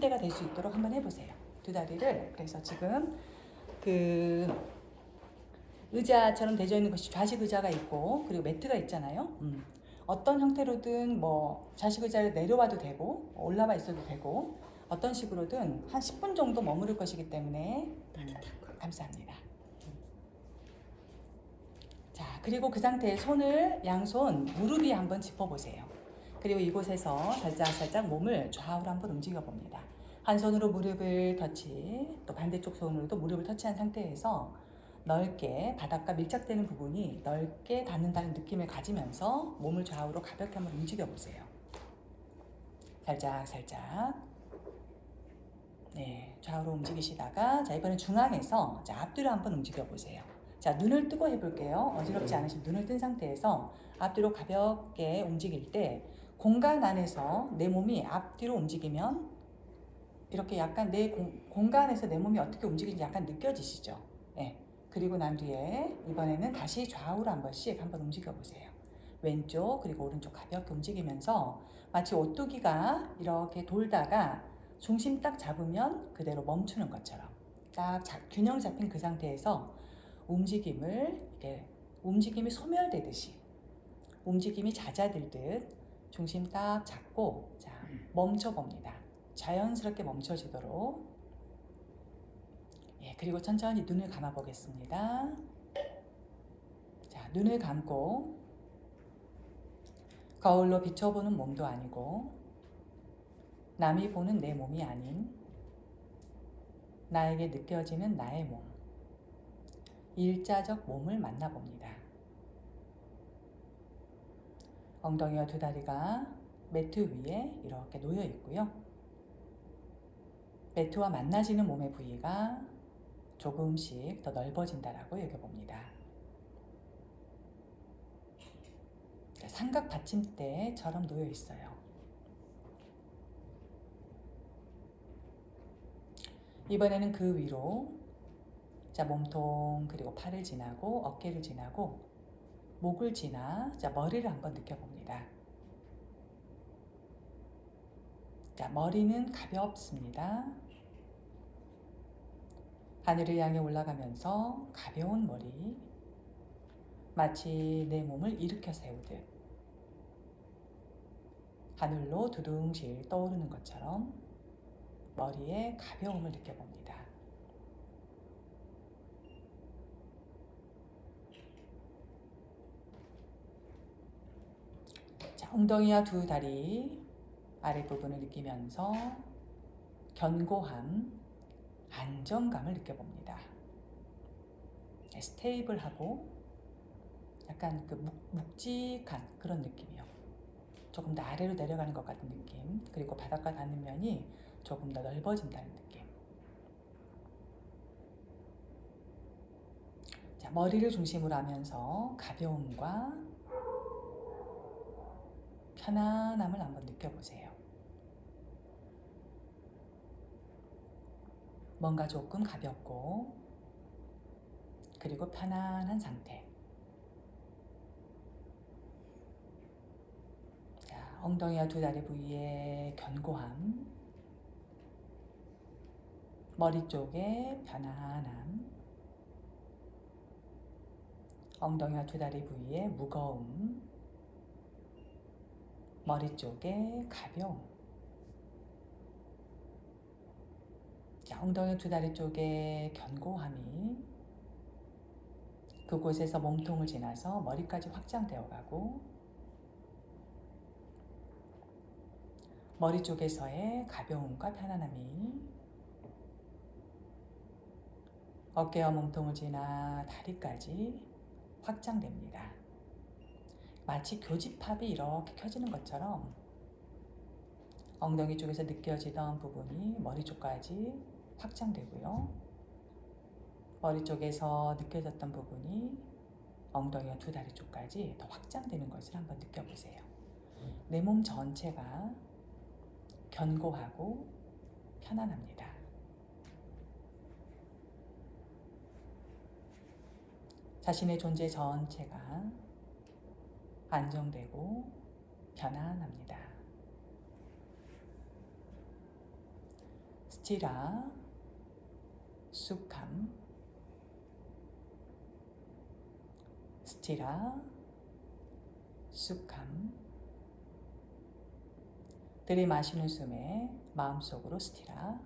때가 될 수 있도록 한번 해보세요. 두 다리를. 그래서 지금 그 의자처럼 되어 있는 것이 좌식 의자가 있고 그리고 매트가 있잖아요. 어떤 형태로든 뭐 좌식 의자를 내려와도 되고 올라와 있어도 되고 어떤 식으로든 한 10분 정도 머무를 것이기 때문에 감사합니다. 자, 그리고 그 상태에 손을 양손 무릎 위에 한번 짚어보세요. 그리고 이곳에서 살짝 몸을 좌우로 한번 움직여 봅니다. 한 손으로 무릎을 터치, 또 반대쪽 손으로도 무릎을 터치한 상태에서 넓게 바닥과 밀착되는 부분이 넓게 닿는다는 느낌을 가지면서 몸을 좌우로 가볍게 한번 움직여 보세요. 살짝. 네, 좌우로 움직이시다가 자, 이번엔 중앙에서 자, 앞뒤로 한번 움직여 보세요. 자, 눈을 뜨고 해볼게요. 어지럽지 않으시면 눈을 뜬 상태에서 앞뒤로 가볍게 움직일 때 공간 안에서 내 몸이 앞뒤로 움직이면 이렇게 약간 내 공간에서 내 몸이 어떻게 움직이는지 약간 느껴지시죠? 네. 그리고 난 뒤에 이번에는 다시 좌우로 한 번씩 한번 움직여 보세요. 왼쪽 그리고 오른쪽 가볍게 움직이면서 마치 오뚜기가 이렇게 돌다가 중심 딱 잡으면 그대로 멈추는 것처럼 딱 균형 잡힌 그 상태에서 움직임이 소멸되듯이 움직임이 잦아들듯 중심 딱 잡고 자, 멈춰 봅니다. 자연스럽게 멈춰지도록. 예, 그리고 천천히 눈을 감아 보겠습니다. 자, 눈을 감고 거울로 비춰보는 몸도 아니고 남이 보는 내 몸이 아닌 나에게 느껴지는 나의 몸, 일자적 몸을 만나봅니다. 엉덩이와 두 다리가 매트 위에 이렇게 놓여 있고요. 매트와 만나지는 몸의 부위가 조금씩 더 넓어진다라고 여겨봅니다. 삼각 받침대처럼 놓여 있어요. 이번에는 그 위로 자, 몸통 그리고 팔을 지나고 어깨를 지나고 목을 지나 자, 머리를 한번 느껴봅니다. 자, 머리는 가볍습니다. 하늘을 향해 올라가면서 가벼운 머리, 마치 내 몸을 일으켜 세우듯 하늘로 두둥실 떠오르는 것처럼 머리에 가벼움을 느껴봅니다. 자, 엉덩이와 두 다리 아랫부분을 느끼면서 견고함, 안정감을 느껴봅니다. 스테이블하고 약간 그 묵직한 그런 느낌이요. 조금 더 아래로 내려가는 것 같은 느낌. 그리고 바닥과 닿는 면이 조금 더 넓어진다는 느낌. 자, 머리를 중심으로 하면서 가벼움과 편안함을 한번 느껴보세요. 뭔가 조금 가볍고 그리고 편안한 상태. 자, 엉덩이와 두 다리 부위의 견고함, 머리 쪽에 편안함, 엉덩이와 두 다리 부위의 무거움, 머리 쪽에 가벼움. 자, 엉덩이 두 다리 쪽에 견고함이 그곳에서 몸통을 지나서 머리까지 확장되어 가고 머리 쪽에서의 가벼움과 편안함이 어깨와 몸통을 지나 다리까지 확장됩니다. 마치 교집합이 이렇게 켜지는 것처럼 엉덩이 쪽에서 느껴지던 부분이 머리 쪽까지 확장되고요. 머리 쪽에서 느껴졌던 부분이 엉덩이와 두 다리 쪽까지 더 확장되는 것을 한번 느껴보세요. 내 몸 전체가 견고하고 편안합니다. 자신의 존재 전체가 안정되고 편안합니다. 스티라, 수캄, 스티라, 수캄. 들이마시는 숨에 마음속으로 스티라,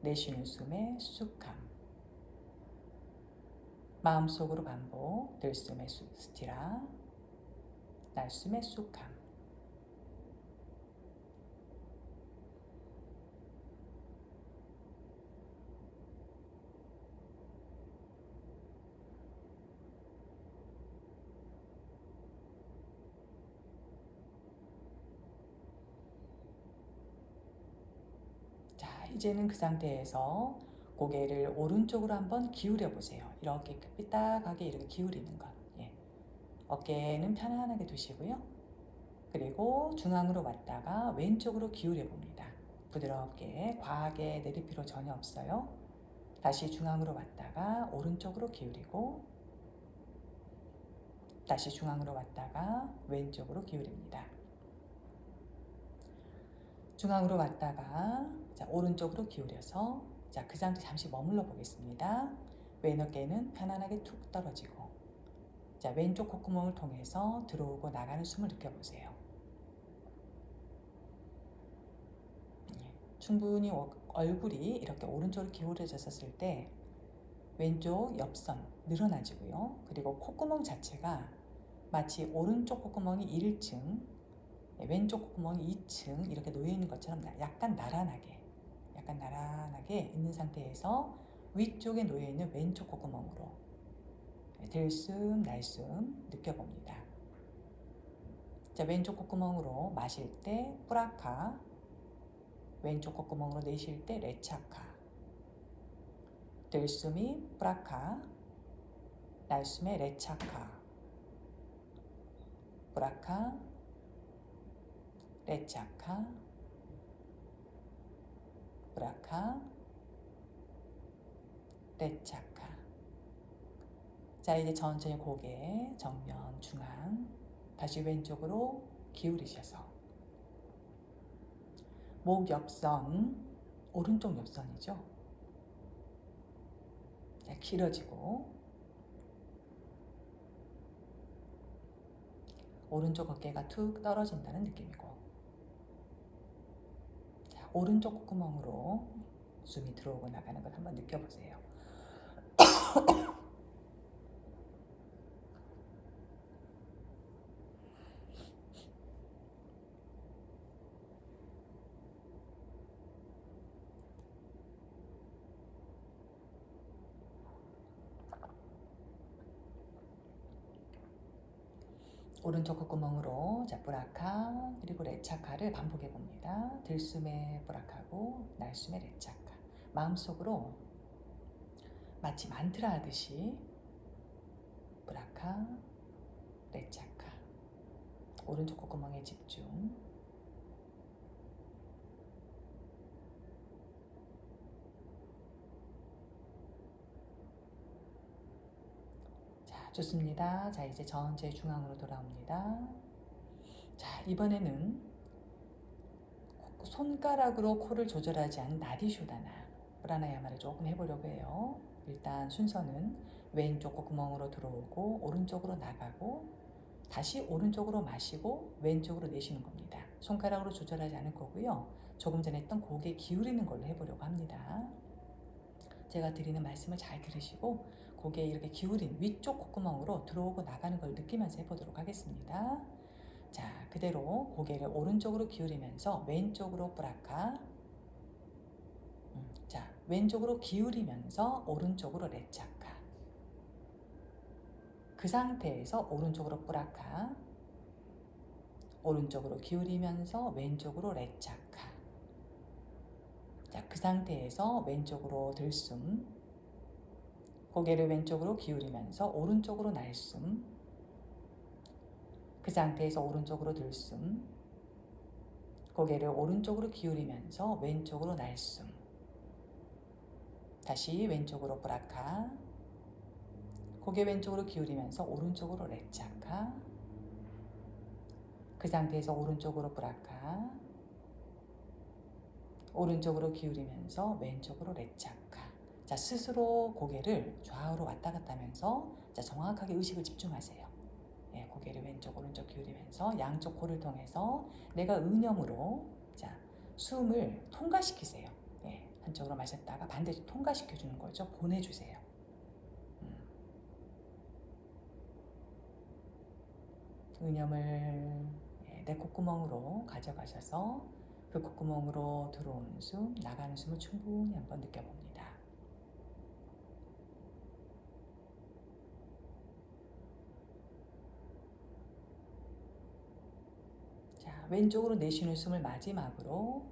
내쉬는 숨에 수캄. 마음속으로 반복. 들숨에 스티라, 날숨에 수캄. 자, 이제는 그 상태에서 고개를 오른쪽으로 한번 기울여 보세요. 이렇게 삐딱하게 이렇게 기울이는 것. 예. 어깨는 편안하게 두시고요. 그리고 중앙으로 왔다가 왼쪽으로 기울여 봅니다. 부드럽게, 과하게 내릴 필요 전혀 없어요. 다시 중앙으로 왔다가 오른쪽으로 기울이고, 다시 중앙으로 왔다가 왼쪽으로 기울입니다. 중앙으로 왔다가 자, 오른쪽으로 기울여서 자, 그 상태 잠시 머물러 보겠습니다. 왼 어깨는 편안하게 툭 떨어지고, 자, 왼쪽 콧구멍을 통해서 들어오고 나가는 숨을 느껴보세요. 충분히 얼굴이 이렇게 오른쪽으로 기울어졌을 때 왼쪽 옆선 늘어나지고요. 그리고 콧구멍 자체가 마치 오른쪽 콧구멍이 1층, 왼쪽 콧구멍이 2층 이렇게 놓여 있는 것처럼 약간 나란하게 있는 상태에서 위쪽에 놓여 있는 왼쪽 콧구멍으로 들숨, 날숨 느껴봅니다. 자, 왼쪽 콧구멍으로 마실 때 뿌라카, 왼쪽 콧구멍으로 내쉴 때 레차카. 들숨이 뿌라카, 날숨에 레차카. 뿌라카, 레차카, 뿌라카, 레차카. 자, 이제 천천히 고개 정면 중앙 다시 왼쪽으로 기울이셔서 목 옆선, 오른쪽 옆선이죠. 자, 길어지고 오른쪽 어깨가 툭 떨어진다는 느낌이고, 자, 오른쪽 콧구멍으로 숨이 들어오고 나가는 것 한번 느껴보세요. 오른쪽 콧구멍으로 자, 뿌라카 그리고 레차카를 반복해 봅니다. 들숨에 뿌라카고 날숨에 레차카. 마음속으로 마치 만트라 하듯이 뿌라카, 레차카. 오른쪽 콧구멍에 집중. 자, 좋습니다. 자, 이제 전체 중앙으로 돌아옵니다. 자, 이번에는 손가락으로 코를 조절하지 않은 나디쇼다나 프라나야마를 조금 해보려고 해요. 일단 순서는 왼쪽 콧구멍으로 들어오고 오른쪽으로 나가고 다시 오른쪽으로 마시고 왼쪽으로 내쉬는 겁니다. 손가락으로 조절하지 않을 거고요. 조금 전에 했던 고개 기울이는 걸로 해보려고 합니다. 제가 드리는 말씀을 잘 들으시고 고개 이렇게 기울인 위쪽 콧구멍으로 들어오고 나가는 걸 느끼면서 해보도록 하겠습니다. 자, 그대로 고개를 오른쪽으로 기울이면서 왼쪽으로 뿌라카. 자, 왼쪽으로 기울이면서 오른쪽으로 레차카. 그 상태에서 오른쪽으로 뿌라카. 오른쪽으로 기울이면서 왼쪽으로 레차카. 자, 그 상태에서 왼쪽으로 들숨. 고개를 왼쪽으로 기울이면서 오른쪽으로 날숨. 그 상태에서 오른쪽으로 들숨. 고개를 오른쪽으로 기울이면서 왼쪽으로 날숨. 다시 왼쪽으로 뿌라카. 고개 왼쪽으로 기울이면서 오른쪽으로 레차카. 그 상태에서 오른쪽으로 뿌라카. 오른쪽으로 기울이면서 왼쪽으로 레차카. 자, 스스로 고개를 좌우로 왔다 갔다 하면서 자, 정확하게 의식을 집중하세요. 예, 고개를 왼쪽 오른쪽 기울이면서 양쪽 코를 통해서 내가 의념으로 자, 숨을 통과시키세요. 예, 한쪽으로 마셨다가 반대쪽 통과시켜 주는 거죠. 보내주세요. 의념을 내 콧구멍으로 가져가셔서 그 콧구멍으로 들어오는 숨, 나가는 숨을 충분히 한번 느껴봅니다. 자, 왼쪽으로 내쉬는 숨을 마지막으로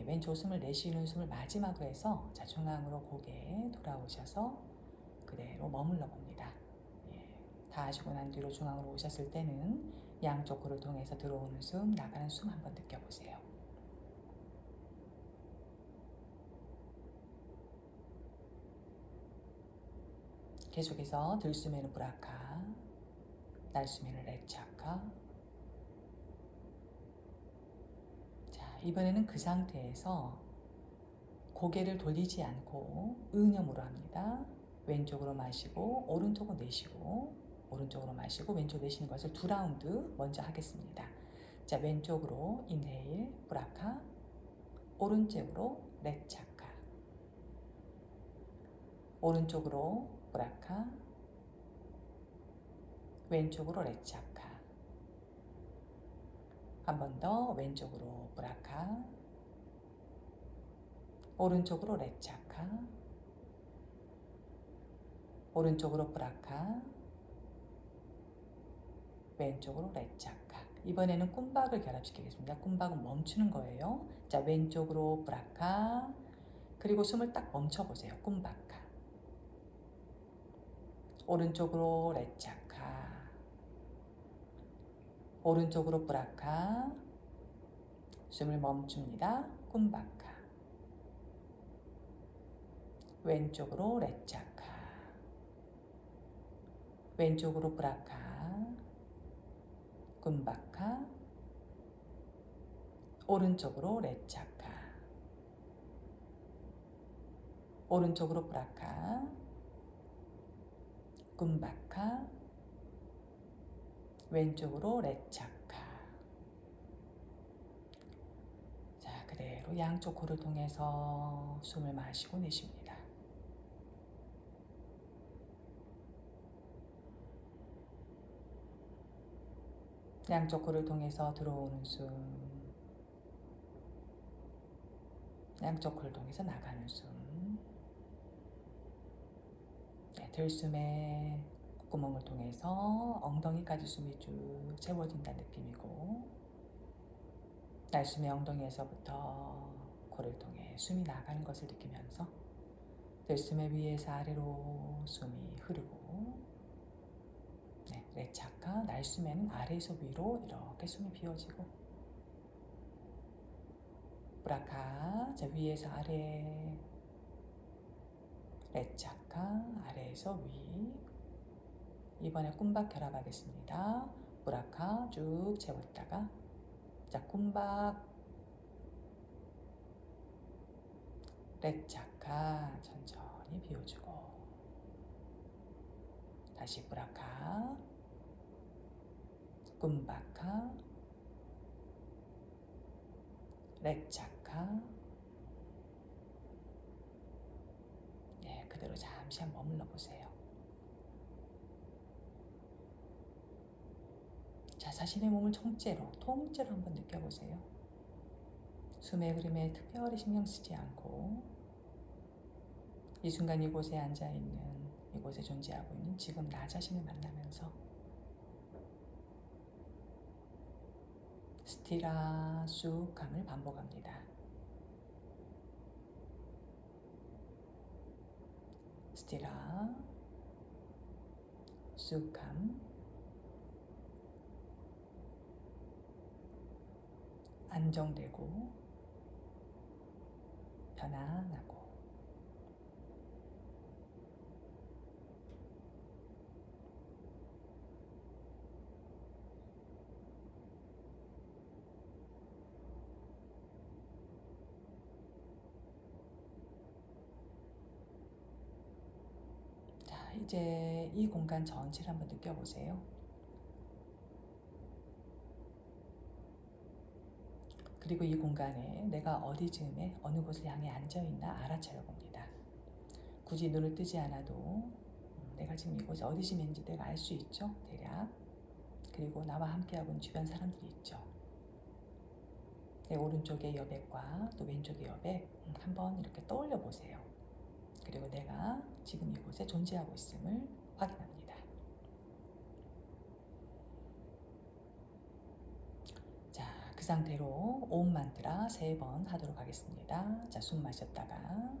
왼쪽 숨을 내쉬는 숨을 마지막으로 해서 자, 중앙으로 고개 돌아오셔서 그대로 머물러 봅니다. 다 하시고 난 뒤로 중앙으로 오셨을 때는 양쪽 코를 통해서 들어오는 숨, 나가는 숨 한번 느껴보세요. 계속해서 들숨에는 브라카, 날숨에는 레차카. 자, 이번에는 그 상태에서 고개를 돌리지 않고 의념으로 합니다. 왼쪽으로 마시고 오른쪽으로 내쉬고 오른쪽으로 마시고 왼쪽 내쉬는 것을 2라운드 먼저 하겠습니다. 자, 왼쪽으로 인헤일 브라카, 오른쪽으로 레차카, 오른쪽으로 브라카, 왼쪽으로 레차카. 한 번 더 왼쪽으로 브라카, 오른쪽으로 레차카, 오른쪽으로 브라카, 왼쪽으로 레차카. 이번에는 꿈박을 결합시키겠습니다. 꿈박은 멈추는 거예요. 자, 왼쪽으로 브라카, 그리고 숨을 딱 멈춰보세요. 꿈박카. 오른쪽으로 레차카, 오른쪽으로 브라카, 숨을 멈춥니다. 꿈박카. 왼쪽으로 레차카, 왼쪽으로 브라카, 꿈박카, 오른쪽으로 레차카, 오른쪽으로 브라카, 꿈박카, 왼쪽으로 레차카. 자, 그대로 양쪽 코를 통해서 숨을 마시고 내쉽니다. 양쪽 코를 통해서 들어오는 숨, 양쪽 코를 통해서 나가는 숨. 들숨에 콧구멍을 통해서 엉덩이까지 숨이 쭉 채워진다는 느낌이고, 날숨의 엉덩이에서부터 코를 통해 숨이 나가는 것을 느끼면서 들숨의 위에서 아래로 숨이 흐르고, 레차카, 날숨에는 아래에서 위로 이렇게 숨이 비워지고, 브라카, 자, 위에서 아래, 레차카, 아래에서 위. 이번에 꿈박 결합하겠습니다. 브라카 쭉 채웠다가 자, 꿈박, 레차카 천천히 비워주고, 다시 브라카, 꿈박카, 레차카. 그대로 잠시 한번 머물러 보세요. 자, 자신의 몸을 통째로 한번 느껴보세요. 숨의 흐름에 특별히 신경 쓰지 않고 이 순간 이곳에 앉아있는, 이곳에 존재하고 있는 지금 나 자신을 만나면서 스티라 쑥함을 반복합니다. 스티라 쑥함, 안정되고 편안하고. 이제 이 공간 전체를 한번 느껴보세요. 그리고 이 공간에 내가 어디쯤에 어느 곳을 향해 앉아있나 알아차려 봅니다. 굳이 눈을 뜨지 않아도 내가 지금 이곳이 어디쯤인지 내가 알 수 있죠, 대략. 그리고 나와 함께하고 있는 주변 사람들이 있죠. 내 오른쪽의 여백과 또 왼쪽의 여백 한번 이렇게 떠올려 보세요. 그리고 내가 지금 이곳에 존재하고 있음을 확인합니다. 자, 그 상태로 옴 만트라 3번 하도록 하겠습니다. 자, 숨 마셨다가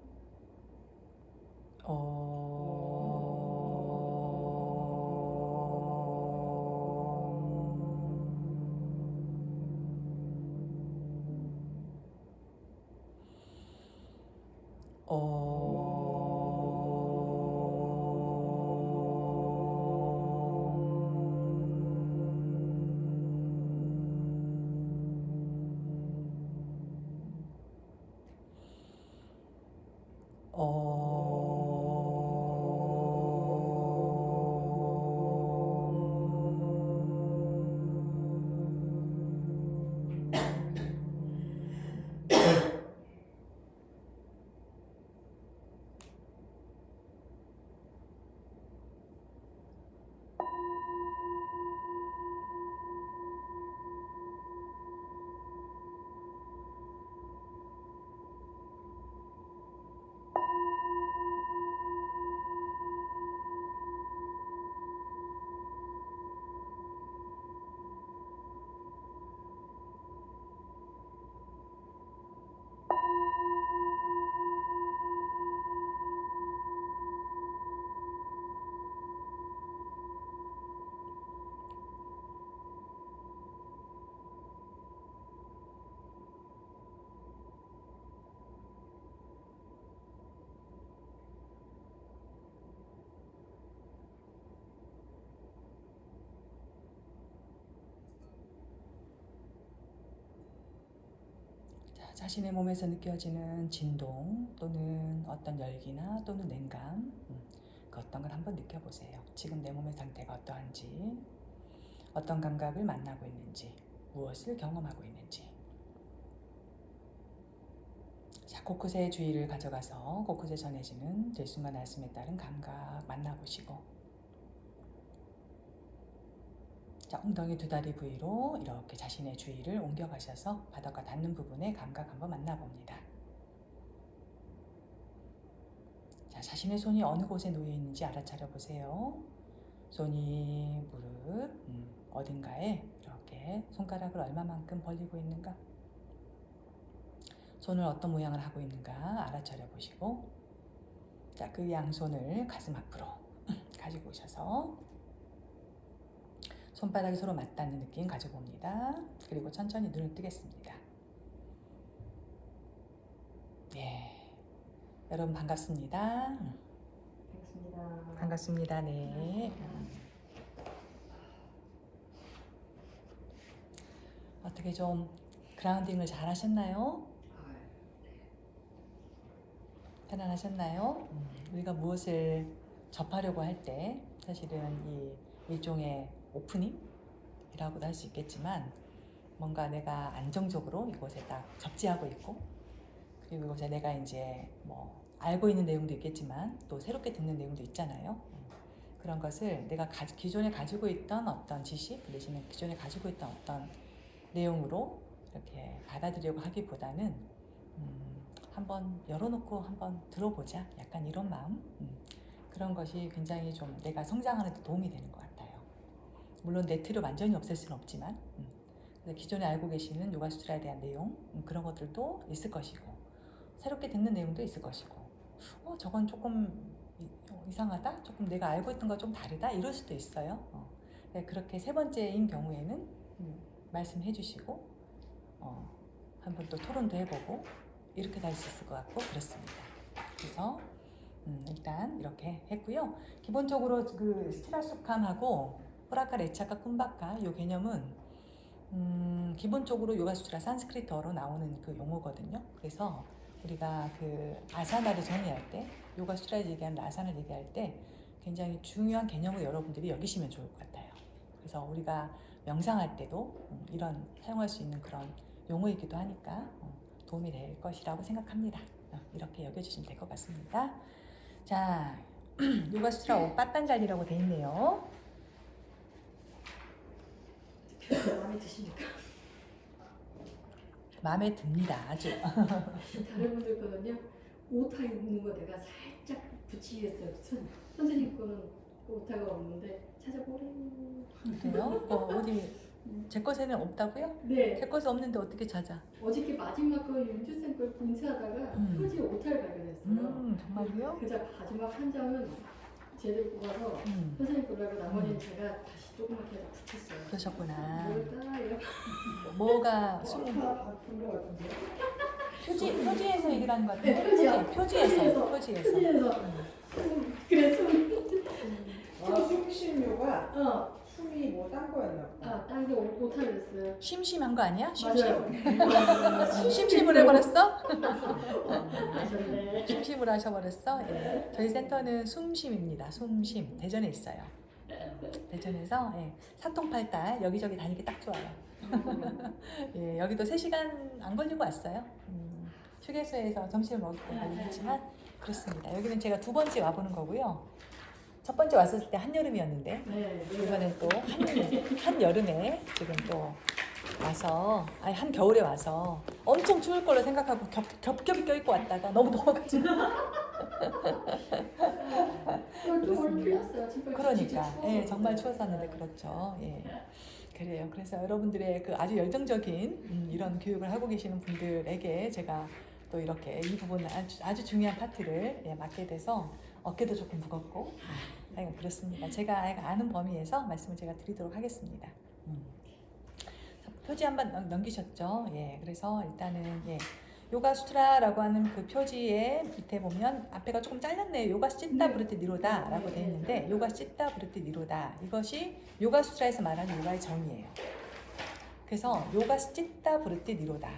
자신의 몸에서 느껴지는 진동 또는 어떤 열기나 또는 냉감, 그 어떤 걸 한번 느껴보세요. 지금 내 몸의 상태가 어떠한지, 어떤 감각을 만나고 있는지, 무엇을 경험하고 있는지. 자, 곳곳에 주의를 가져가서 곳곳에 전해지는 들숨과 날숨에 따른 감각 만나보시고, 자, 엉덩이 두 다리 부위로 이렇게 자신의 주의를 옮겨가셔서 바닥과 닿는 부분의 감각 한번 만나봅니다. 자, 자신의 손이 어느 곳에 놓여 있는지 알아차려 보세요. 손이 무릎 어딘가에 이렇게 손가락을 얼마만큼 벌리고 있는가, 손을 어떤 모양을 하고 있는가 알아차려 보시고, 자, 그 양손을 가슴 앞으로 가지고 오셔서 손바닥이 서로 맞닿는 느낌 가져봅니다. 그리고 천천히 눈을 뜨겠습니다. 예, 여러분 반갑습니다. 반갑습니다. 반갑습니다. 네. 어떻게 좀 그라운딩을 잘 하셨나요? 편안하셨나요? 우리가 무엇을 접하려고 할 때 사실은 이 일종의 오프닝이라고도 할 수 있겠지만, 뭔가 내가 안정적으로 이곳에 딱 접지하고 있고, 그리고 이곳에 내가 이제 뭐 알고 있는 내용도 있겠지만 또 새롭게 듣는 내용도 있잖아요. 그런 것을 내가 기존에 가지고 있던 어떤 지식, 그 대신에 기존에 가지고 있던 어떤 내용으로 이렇게 받아들이려고 하기보다는 한번 열어놓고 한번 들어보자, 약간 이런 마음, 그런 것이 굉장히 좀 내가 성장하는 데 도움이 되는 것 같아요. 물론 네트를 완전히 없앨 수는 없지만 기존에 알고 계시는 요가 수트라에 대한 내용, 그런 것들도 있을 것이고, 새롭게 듣는 내용도 있을 것이고, 저건 조금 이상하다? 조금 내가 알고 있던 거 좀 다르다? 이럴 수도 있어요. 그렇게 세 번째인 경우에는 말씀해 주시고 한번 또 토론도 해보고 이렇게 다 있을 것 같고 그렇습니다. 그래서 일단 이렇게 했고요. 기본적으로 그 스티라숙함하고 호라카 레차카 쿤바카 이 개념은 기본적으로 요가 수트라 산스크리트어로 나오는 그 용어거든요. 그래서 우리가 그 아사나를 정의할 때, 요가 수트라에서 얘기하는 아사나를 얘기할 때 굉장히 중요한 개념을 여러분들이 여기시면 좋을 것 같아요. 그래서 우리가 명상할 때도 이런 사용할 수 있는 그런 용어이기도 하니까 도움이 될 것이라고 생각합니다. 이렇게 여겨주시면 될 것 같습니다. 자, 요가수트라 오빠딴잘리라고 돼 있네요. 마음에 드십니까? 마음에 듭니다. 아주. 다른 분들 거는요 오타 있는 거 내가 살짝 붙이겠어요. 선생님 거는 오타가 없는데 찾아보래요. 그래요? 어디 제 것에는 없다고요? 네. 제 것에 없는데 어떻게 찾아? 어저께 마지막 거 윤주쌤 걸 인쇄하다가 표지에 오타를 발견했어요. 정말요? 그래서 마지막 한 장은 제대로 뽑아서 선생님 걸로 나머지는 제가 다시 조그맣게 해서 붙였어요. 그러셨구나. 뭘까? 이렇게. 뭐가 바꾼 거 같은데. 표지에서 얘기를 하는 것 같아요. 네, 표지요. 표지에서. 표지에서. 그래서 숨쉬려가 숨이 뭐 딴 거였나 보다. 딴게 오타를 냈어요. 심심한 거 아니야? 맞아요. 심심을 해버렸어? 아셨네. 심심을 하셔버렸어? 예. 저희 센터는 숨심입니다. 숨심. 대전에 있어요. 대전에서 사통팔달 여기저기 다니기 딱 좋아요. 예, 여기도 3시간 안 걸리고 왔어요. 휴게소에서 점심을 먹을 때 걸리지만 그렇습니다. 여기는 제가 2번째 와보는 거고요. 첫 번째 왔을 때 한여름이었는데 네. 이번엔 또 한여름에 지금 또 와서 한겨울에 와서 엄청 추울 걸로 생각하고 겹겹이 껴입고 왔다가 너무 더워가지고 좀 틀렸어요. 그러니까 정말 추웠었는데 그렇죠. 예. 그래요. 그래서 여러분들의 그 아주 열정적인 이런 교육을 하고 계시는 분들에게 제가 또 이렇게 이 부분 아주 중요한 파트를 맡게 돼서 어깨도 조금 무겁고 그렇습니다. 제가 아는 범위에서 말씀을 제가 드리도록 하겠습니다. 표지 한번 넘기셨죠? 예, 그래서 일단은 요가 수트라라고 하는 그 표지의 밑에 보면 앞에가 조금 잘렸네요. 요가 시타 브루티 니로다라고 되어 있는데 요가 시타 브루티 니로다 이것이 요가 수트라에서 말하는 요가의 정의예요. 그래서 요가 시타 브루티 니로다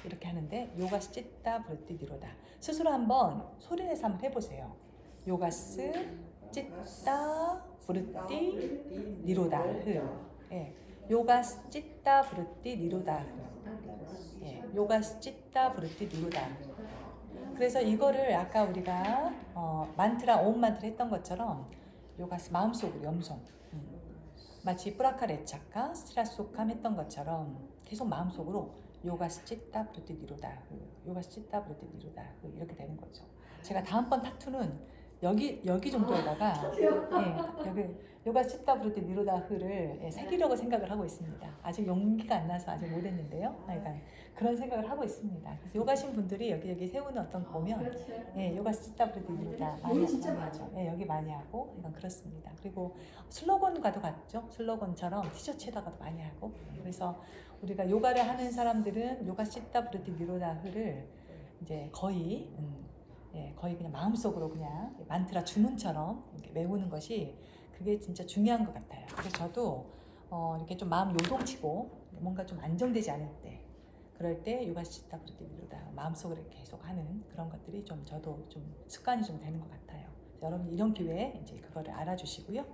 이렇게 하는데 요가 시타 브루티 니로다 스스로 한번 소리내서 한번 해보세요. 요가스 찌따 브루티 니로다 요가 찌따 브루티 니로다 요가 찌따 브루티 니로다. 그래서 이거를 아까 우리가 만트라 옴 만트라 했던 것처럼 요가스 마음속으로 염송 마치 뿌라카레차카 스트라소캄 했던 것처럼 계속 마음속으로 요가스 찌따 브루티 니로다 요가스 찌따 브루티 니로다 이렇게 되는 거죠. 제가 다음번 타투는 여기 정도에다가 여기 요가 시타 브루티 니로다흐를 새기려고 생각을 하고 있습니다. 아직 용기가 안 나서 아직 못했는데요. 그러니까 그런 생각을 하고 있습니다. 그래서 요가신 분들이 여기 세우는 어떤 거 보면 요가 시타 브루티 니로다 여기 진짜 많죠. 여기 많이 하고 이건 그렇습니다. 그리고 슬로건과도 같죠. 슬로건처럼 티셔츠에다가도 많이 하고 그래서 우리가 요가를 하는 사람들은 요가 시타 브루티 니로다흐를 이제 거의 그냥 마음속으로 그냥 만트라 주문처럼 이렇게 외우는 것이 그게 진짜 중요한 것 같아요. 그래서 저도 이렇게 좀 마음 요동치고 뭔가 좀 안정되지 않을 때 그럴 때 요가 시타 브루티 니로다 마음속으로 계속 하는 그런 것들이 좀 저도 좀 습관이 좀 되는 것 같아요. 여러분 이런 기회에 이제 그거를 알아주시고요.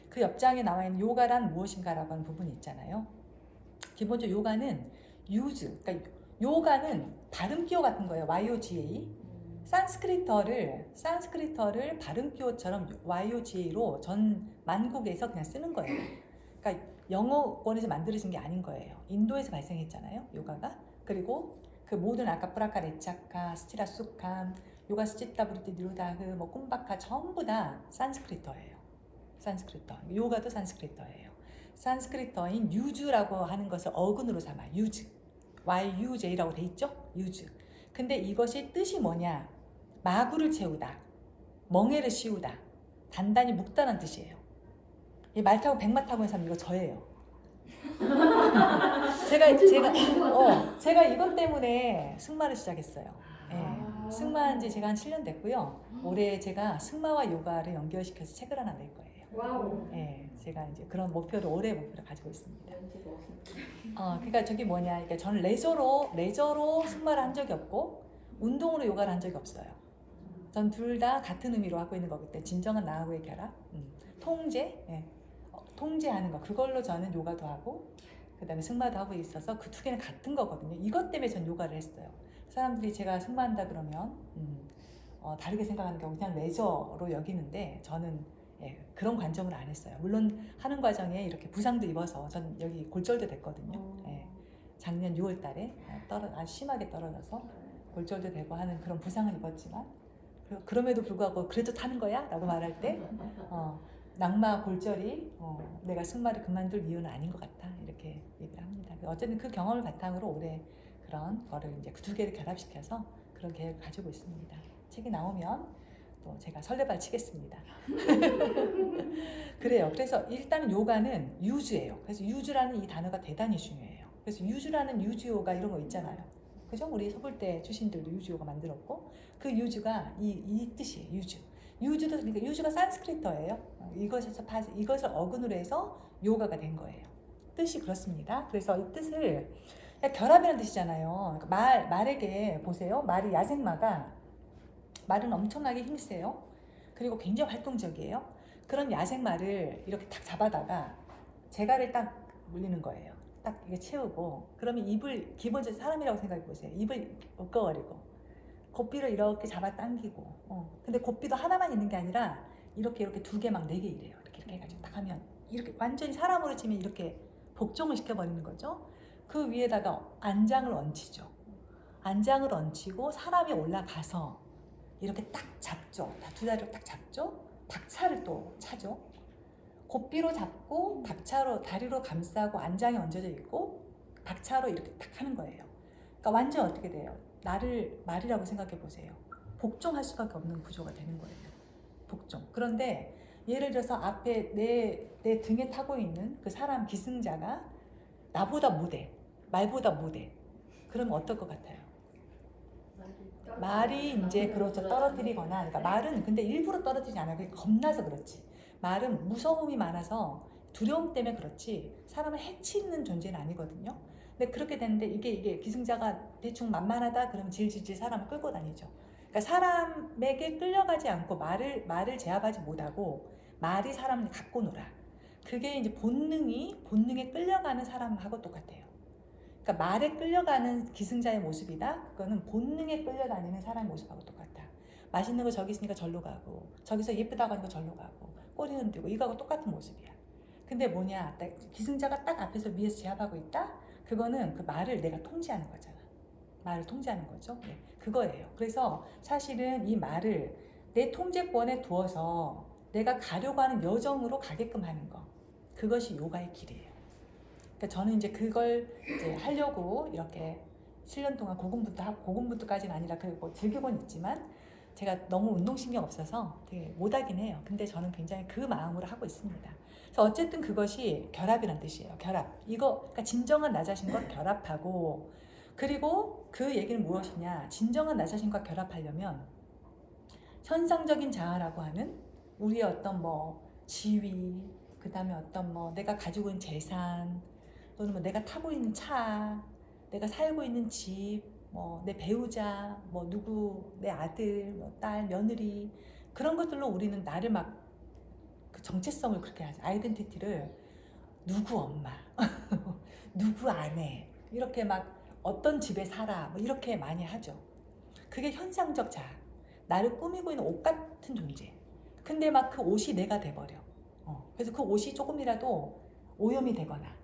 그 옆장에 나와 있는 요가란 무엇인가라고 하는 부분이 있잖아요. 기본적으로 요가는 유즈, 그러니까 요가는 발음 기호 같은 거예요. YOGA. 산스크리터를 발음 기호처럼 YOGA로 전 만국에서 그냥 쓰는 거예요. 그러니까 영어권에서 만들어진 게 아닌 거예요. 인도에서 발생했잖아요, 요가가. 그리고 그 모든 아까 프라카레차카, 스티라수캄, 요가 스치타 브루티 니로다흐, 뭐 쿰바카 전부 다 산스크리터예요. 산스크리터. 요가도 산스크리터예요. 산스크리터인 유즈라고 하는 것을 어근으로 삼아 유즈. YUJ라고 돼 있죠? 유즈. 근데 이것이 뜻이 뭐냐? 마구를 채우다, 멍에를 씌우다, 단단히 묶다는 뜻이에요. 이 말 타고 백마 타고 있는 사람 이거 저예요. 제가 이것 때문에 승마를 시작했어요. 승마한 지 제가 한 7년 됐고요. 올해 제가 승마와 요가를 연결시켜서 책을 하나 낼 거예요. 와우. 제가 이제 그런 목표를 올해 목표를 가지고 있습니다. 그러니까 저기 뭐냐, 그러니까 저는 레저로 승마를 한 적이 없고 운동으로 요가를 한 적이 없어요. 전 둘 다 같은 의미로 하고 있는 거기 때문에 진정한 나하고의 결합, 통제, 예. 통제하는 거 그걸로 저는 요가도 하고 그다음에 승마도 하고 있어서 그 두 개는 같은 거거든요. 이것 때문에 전 요가를 했어요. 사람들이 제가 승마한다 그러면 다르게 생각하는 경우 그냥 레저로 여기는데 저는 예, 그런 관점으로 안 했어요. 물론 하는 과정에 이렇게 부상도 입어서 전 여기 골절도 됐거든요. 예, 작년 6월 달에 아주 심하게 떨어져서 골절도 되고 하는 그런 부상을 입었지만 그럼에도 불구하고 그래도 타는 거야? 라고 말할 때 낙마 골절이 내가 승마를 그만둘 이유는 아닌 것 같아 이렇게 얘기를 합니다. 어쨌든 그 경험을 바탕으로 올해 그런 거를 이제 그 두 개를 결합시켜서 그런 계획을 가지고 있습니다. 책이 나오면 또 제가 설레발 치겠습니다. 그래요. 그래서 일단은 요가는 유주예요. 그래서 유주라는 이 단어가 대단히 중요해요. 그래서 유주라는 유주요가 이런 거 있잖아요. 그죠? 우리 서울대 출신들도 유주요가 만들었고 그 유주가 이 뜻이에요. 유주. 유주도 그러니까 유주가 산스크리트어예요. 이것을 어근으로 해서 요가가 된 거예요. 뜻이 그렇습니다. 그래서 이 뜻을 결합이라는 뜻이잖아요. 그러니까 말에게 보세요. 말은 엄청나게 힘세요. 그리고 굉장히 활동적이에요. 그런 야생말을 이렇게 딱 잡아다가 재갈을 딱 물리는 거예요. 딱 이게 채우고 그러면 입을 기본적으로 사람이라고 생각해 보세요. 입을 으꺼버리고 고삐를 이렇게 잡아당기고 근데 고삐도 하나만 있는 게 아니라 이렇게 두 개 막 네 개 이래요. 이렇게 해가지고 딱 하면 이렇게 완전히 사람으로 치면 이렇게 복종을 시켜버리는 거죠. 그 위에다가 안장을 얹히죠. 안장을 얹히고 사람이 올라가서 이렇게 딱 잡죠. 두 다리로 딱 잡죠. 박차를 또 차죠. 고삐로 잡고 박차로 다리로 감싸고 안장에 얹어져 있고 박차로 이렇게 딱 하는 거예요. 그러니까 완전 어떻게 돼요? 나를 말이라고 생각해 보세요. 복종할 수밖에 없는 구조가 되는 거예요. 복종. 그런데 예를 들어서 앞에 내 등에 타고 있는 그 사람 기승자가 나보다 못해. 말보다 못해. 그러면 어떨 것 같아요? 말이 이제 그렇죠. 떨어뜨리거나 그러니까 말은 근데 일부러 떨어뜨리지 않아요. 그게 겁나서 그렇지. 말은 무서움이 많아서 두려움 때문에 그렇지 사람을 해치는 존재는 아니거든요. 근데 그렇게 되는데 이게 기승자가 대충 만만하다 그러면 질질질 사람을 끌고 다니죠. 그러니까 사람에게 끌려가지 않고 말을 제압하지 못하고 말이 사람을 갖고 놀아. 그게 이제 본능에 끌려가는 사람하고 똑같아요. 그러니까 말에 끌려가는 기승자의 모습이다. 그거는 본능에 끌려다니는 사람의 모습하고 똑같아. 맛있는 거 저기 있으니까 절로 가고 저기서 예쁘다고 하니까 절로 가고 꼬리 흔들고 이거하고 똑같은 모습이야. 근데 뭐냐 기승자가 딱 앞에서 위에서 제압하고 있다. 그거는 그 말을 내가 통제하는 거잖아. 말을 통제하는 거죠. 네, 그거예요. 그래서 사실은 이 말을 내 통제권에 두어서 내가 가려고 하는 여정으로 가게끔 하는 거. 그것이 요가의 길이에요. 그러니까 저는 이제 그걸 이제 하려고 이렇게 7년 동안 고군분투까지는 아니라 그리고 즐기고는 있지만 제가 너무 운동신경 없어서 되게 못하긴 해요. 근데 저는 굉장히 그 마음으로 하고 있습니다. 그래서 어쨌든 그것이 결합이라는 뜻이에요. 결합. 그러니까 진정한 나 자신과 결합하고 그리고 그 얘기는 무엇이냐. 진정한 나 자신과 결합하려면 현상적인 자아라고 하는 우리의 어떤 지위, 그 다음에 어떤 내가 가지고 있는 재산, 또는 내가 타고 있는 차, 내가 살고 있는 집, 내 배우자, 누구, 내 아들, 딸, 며느리 그런 것들로 우리는 나를 막 그 정체성을 그렇게 하죠. 아이덴티티를 누구 엄마, 누구 아내 이렇게 막 어떤 집에 살아 이렇게 많이 하죠. 그게 현상적 자아. 나를 꾸미고 있는 옷 같은 존재. 근데 막 그 옷이 내가 돼버려. 그래서 그 옷이 조금이라도 오염이 되거나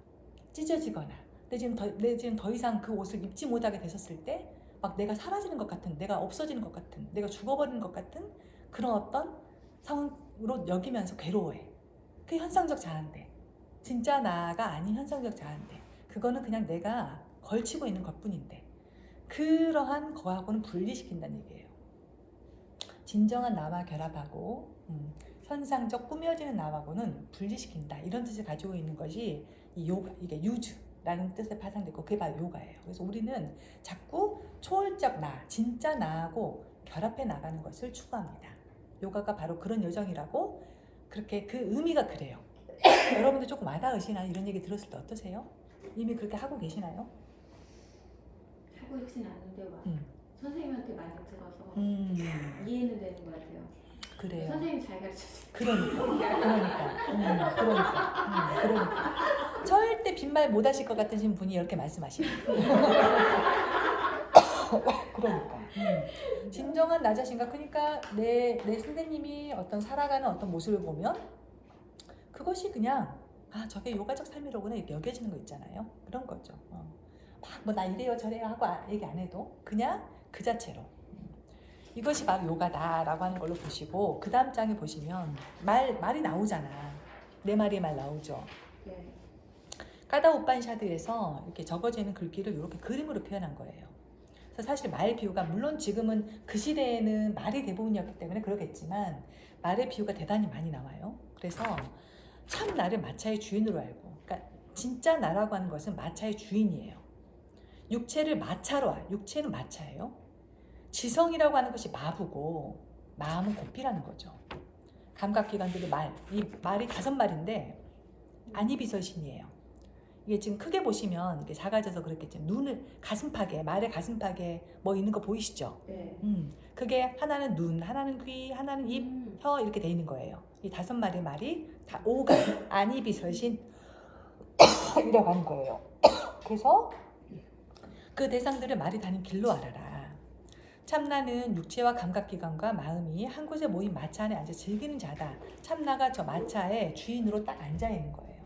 찢어지거나 내 지금 더 이상 그 옷을 입지 못하게 됐었을 때 막 내가 사라지는 것 같은, 내가 없어지는 것 같은, 내가 죽어버리는 것 같은 그런 어떤 상황으로 여기면서 괴로워해. 그게 현상적 자아인데 진짜 나가 아닌 현상적 자아인데 그거는 그냥 내가 걸치고 있는 것뿐인데 그러한 거하고는 분리시킨다는 얘기예요. 진정한 나와 결합하고 현상적 꾸며지는 나하고는 분리시킨다. 이런 뜻을 가지고 있는 것이 이 요가, 이게 유주라는 뜻에 파생됐고 그게 바로 요가예요. 그래서 우리는 자꾸 초월적 나, 진짜 나하고 결합해 나가는 것을 추구합니다. 요가가 바로 그런 여정이라고 그렇게 그 의미가 그래요. 여러분들 조금 와닿으시나요? 이런 얘기 들었을 때 어떠세요? 이미 그렇게 하고 계시나요? 하고 있진 않은데 선생님한테 많이 들어서 이해는 되는 것 같아요. 그래요. 선생님 잘 가르쳐주세요. 그러니까. 절대 빈말 못 하실 것 같으신 분이 이렇게 말씀하시네요. 그러니까. 진정한 나 자신과, 그러니까 내 선생님이 어떤 살아가는 어떤 모습을 보면 그것이 그냥 저게 요가적 삶이로구나 이렇게 여겨지는 거 있잖아요. 그런 거죠. 막 뭐 나 이래요 저래요 하고 얘기 안 해도 그냥 그 자체로 이것이 바로 요가다라고 하는 걸로 보시고, 그 다음 장에 보시면 말이 나오잖아. 네 마리의 말 나오죠. 네. 까다 우판샤드에서 이렇게 적어지는 글귀를 이렇게 그림으로 표현한 거예요. 그래서 사실 말 비유가, 물론 지금은 그 시대에는 말이 대부분이었기 때문에 그러겠지만 말의 비유가 대단히 많이 나와요. 그래서 참 나를 마차의 주인으로 알고, 그러니까 진짜 나라고 하는 것은 마차의 주인이에요. 육체를 마차로 육체는 마차예요. 지성이라고 하는 것이 마부고 마음은 고삐라는 거죠. 감각기관들이 이 말이 5마리인데 안이비설신이에요. 이게 지금 크게 보시면 이게 작아져서 그렇겠죠. 눈을 말의 가슴팍에 뭐 있는 거 보이시죠? 네. 그게 하나는 눈, 하나는 귀, 하나는 입, 혀 이렇게 돼 있는 거예요. 이 5마리의 말이 다 오감, 안이비설신 이라고 하는 거예요. 그래서 그 대상들을 말이 다닌 길로 알아라. 참나는 육체와 감각기관과 마음이 한 곳에 모인 마차 안에 앉아 즐기는 자다. 참나가 저 마차의 주인으로 딱 앉아 있는 거예요.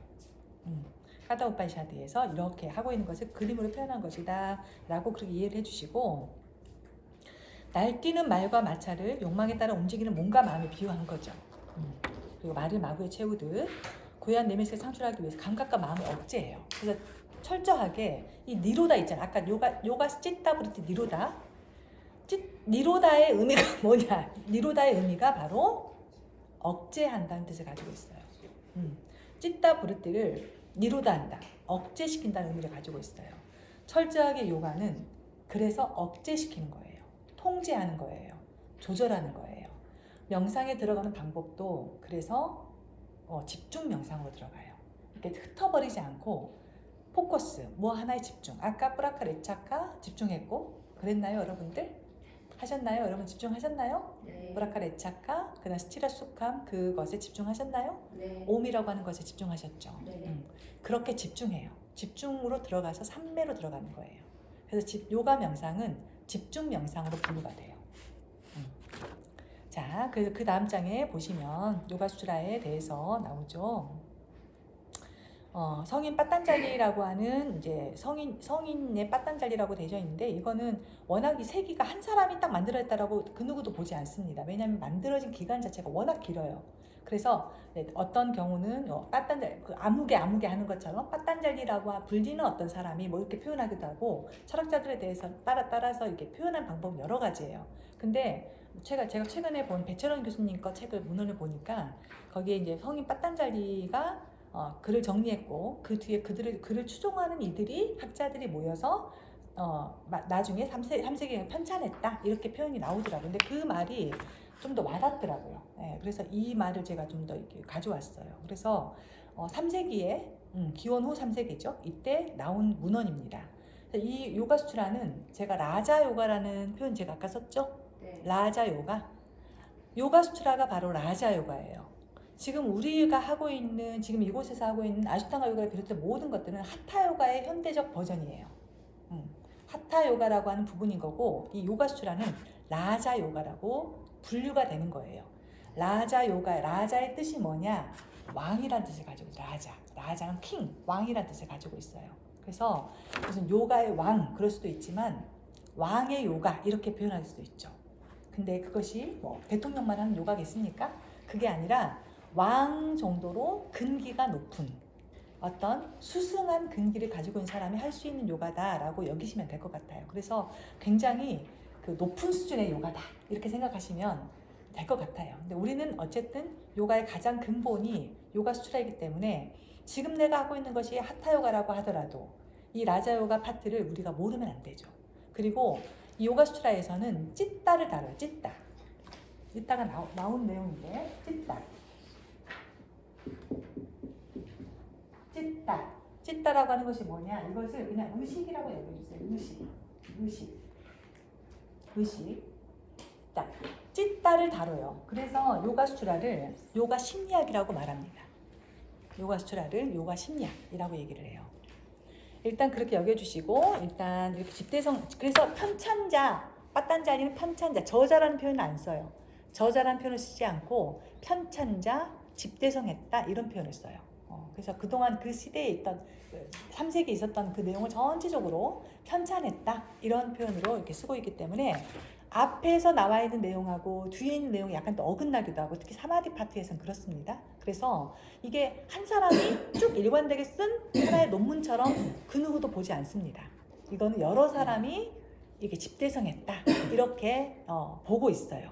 까다 우판샤드에서 이렇게 하고 있는 것을 그림으로 표현한 것이다 라고 그렇게 이해를 해주시고, 날뛰는 말과 마차를 욕망에 따라 움직이는 몸과 마음에 비유한 거죠. 그리고 말을 마구에 채우듯 고요한 내면을 창출하기 위해서 감각과 마음을 억제해요. 그래서 철저하게 이 니로다 있잖아. 아까 요가 찌따 부르트 니로다의 의미가 뭐냐? 니로다의 의미가 바로 억제한다는 뜻을 가지고 있어요. 찌따 부르트를 니로다한다, 억제시킨다는 의미를 가지고 있어요. 철저하게 요가는 그래서 억제시키는 거예요. 통제하는 거예요. 조절하는 거예요. 명상에 들어가는 방법도 그래서 집중 명상으로 들어가요. 이렇게 흩어버리지 않고 포커스, 뭐 하나에 집중. 아까 뿌라카 레차카 집중했고 그랬나요 여러분들? 하셨나요? 여러분 집중하셨나요? 네. 뿌라카 레차카, 그다음 스티라 수캄 그것에 집중하셨나요? 네. 옴이라고 하는 것에 집중하셨죠. 네. 그렇게 집중해요. 집중으로 들어가서 삼매로 들어가는 거예요. 그래서 요가 명상은 집중 명상으로 분류가 돼요. 자, 그 다음 장에 보시면 요가 수트라에 대해서 나오죠. 성인 빠딴잘리라고 하는 이제 성인의 빠딴잘리라고 되어 있는데, 이거는 워낙 이 세기가 한 사람이 딱 만들어냈다라고 그 누구도 보지 않습니다. 왜냐하면 만들어진 기간 자체가 워낙 길어요. 그래서 어떤 경우는 빠딴잘 아무개 하는 것처럼 빠딴잘리라고 불리는 어떤 사람이 뭐 이렇게 표현하기도 하고, 철학자들에 대해서 따라서 이렇게 표현한 방법은 여러 가지예요. 근데 제가 최근에 본 배철원 교수님 거 책을 문헌을 보니까 거기에 이제 성인 빠딴잘리가 글을 정리했고, 그 뒤에 글을 추종하는 학자들이 모여서 나중에 3세기에 편찬했다 이렇게 표현이 나오더라고요. 근데 그 말이 좀 더 와닿더라고요. 네, 그래서 이 말을 제가 좀 더 이렇게 가져왔어요. 그래서 3세기에 기원 후 3세기죠. 이때 나온 문헌입니다. 이 요가 수트라는 제가 라자 요가라는 표현 제가 아까 썼죠. 네. 라자 요가 수트라가 바로 라자 요가예요. 지금 우리가 하고 있는, 지금 이곳에서 하고 있는 아슈탕가 요가를 비롯해 모든 것들은 하타 요가의 현대적 버전이에요. 하타 요가라고 하는 부분인 거고, 이 요가 수트라는 라자 요가라고 분류가 되는 거예요. 라자 요가, 라자의 뜻이 뭐냐? 왕이란 뜻을 가지고 있어요. 라자는 킹, 왕이란 뜻을 가지고 있어요. 그래서 무슨 요가의 왕 그럴 수도 있지만 왕의 요가 이렇게 표현할 수도 있죠. 근데 그것이 뭐 대통령만 하는 요가겠습니까? 그게 아니라 왕 정도로 근기가 높은 어떤 수승한 근기를 가지고 있는 사람이 할 수 있는 요가다라고 여기시면 될 것 같아요. 그래서 굉장히 그 높은 수준의 요가다 이렇게 생각하시면 될 것 같아요. 근데 우리는 어쨌든 요가의 가장 근본이 요가 수트라이기 때문에 지금 내가 하고 있는 것이 하타 요가라고 하더라도 이 라자 요가 파트를 우리가 모르면 안 되죠. 그리고 이 요가 수트라에서는 찌따를 다뤄요. 찌따. 이따가 나온 내용인데 찌따라고 하는 것이 뭐냐? 이것을 그냥 의식이라고 얘기해주세요. 의식. 의식. 자, 찌따를 다뤄요. 그래서 요가 수트라를 요가 심리학이라고 말합니다. 요가 수트라를 요가 심리학이라고 얘기를 해요. 일단 그렇게 여겨주시고 일단 이렇게 집대성 그래서 편찬자 빠딴자리는 편찬자 저자라는 표현은 안 써요. 저자라는 표현을 쓰지 않고 편찬자 집대성했다 이런 표현을 써요. 그래서 그동안 그 시대에 있던 3세기에 있었던 그 내용을 전체적으로 편찬했다 이런 표현으로 이렇게 쓰고 있기 때문에 앞에서 나와 있는 내용하고 뒤에 있는 내용이 약간 또 어긋나기도 하고 특히 사마디 파트에서는 그렇습니다. 그래서 이게 한 사람이 쭉 일관되게 쓴 하나의 논문처럼 그 누구도 보지 않습니다. 이거는 여러 사람이 이게 집대성했다 이렇게 보고 있어요.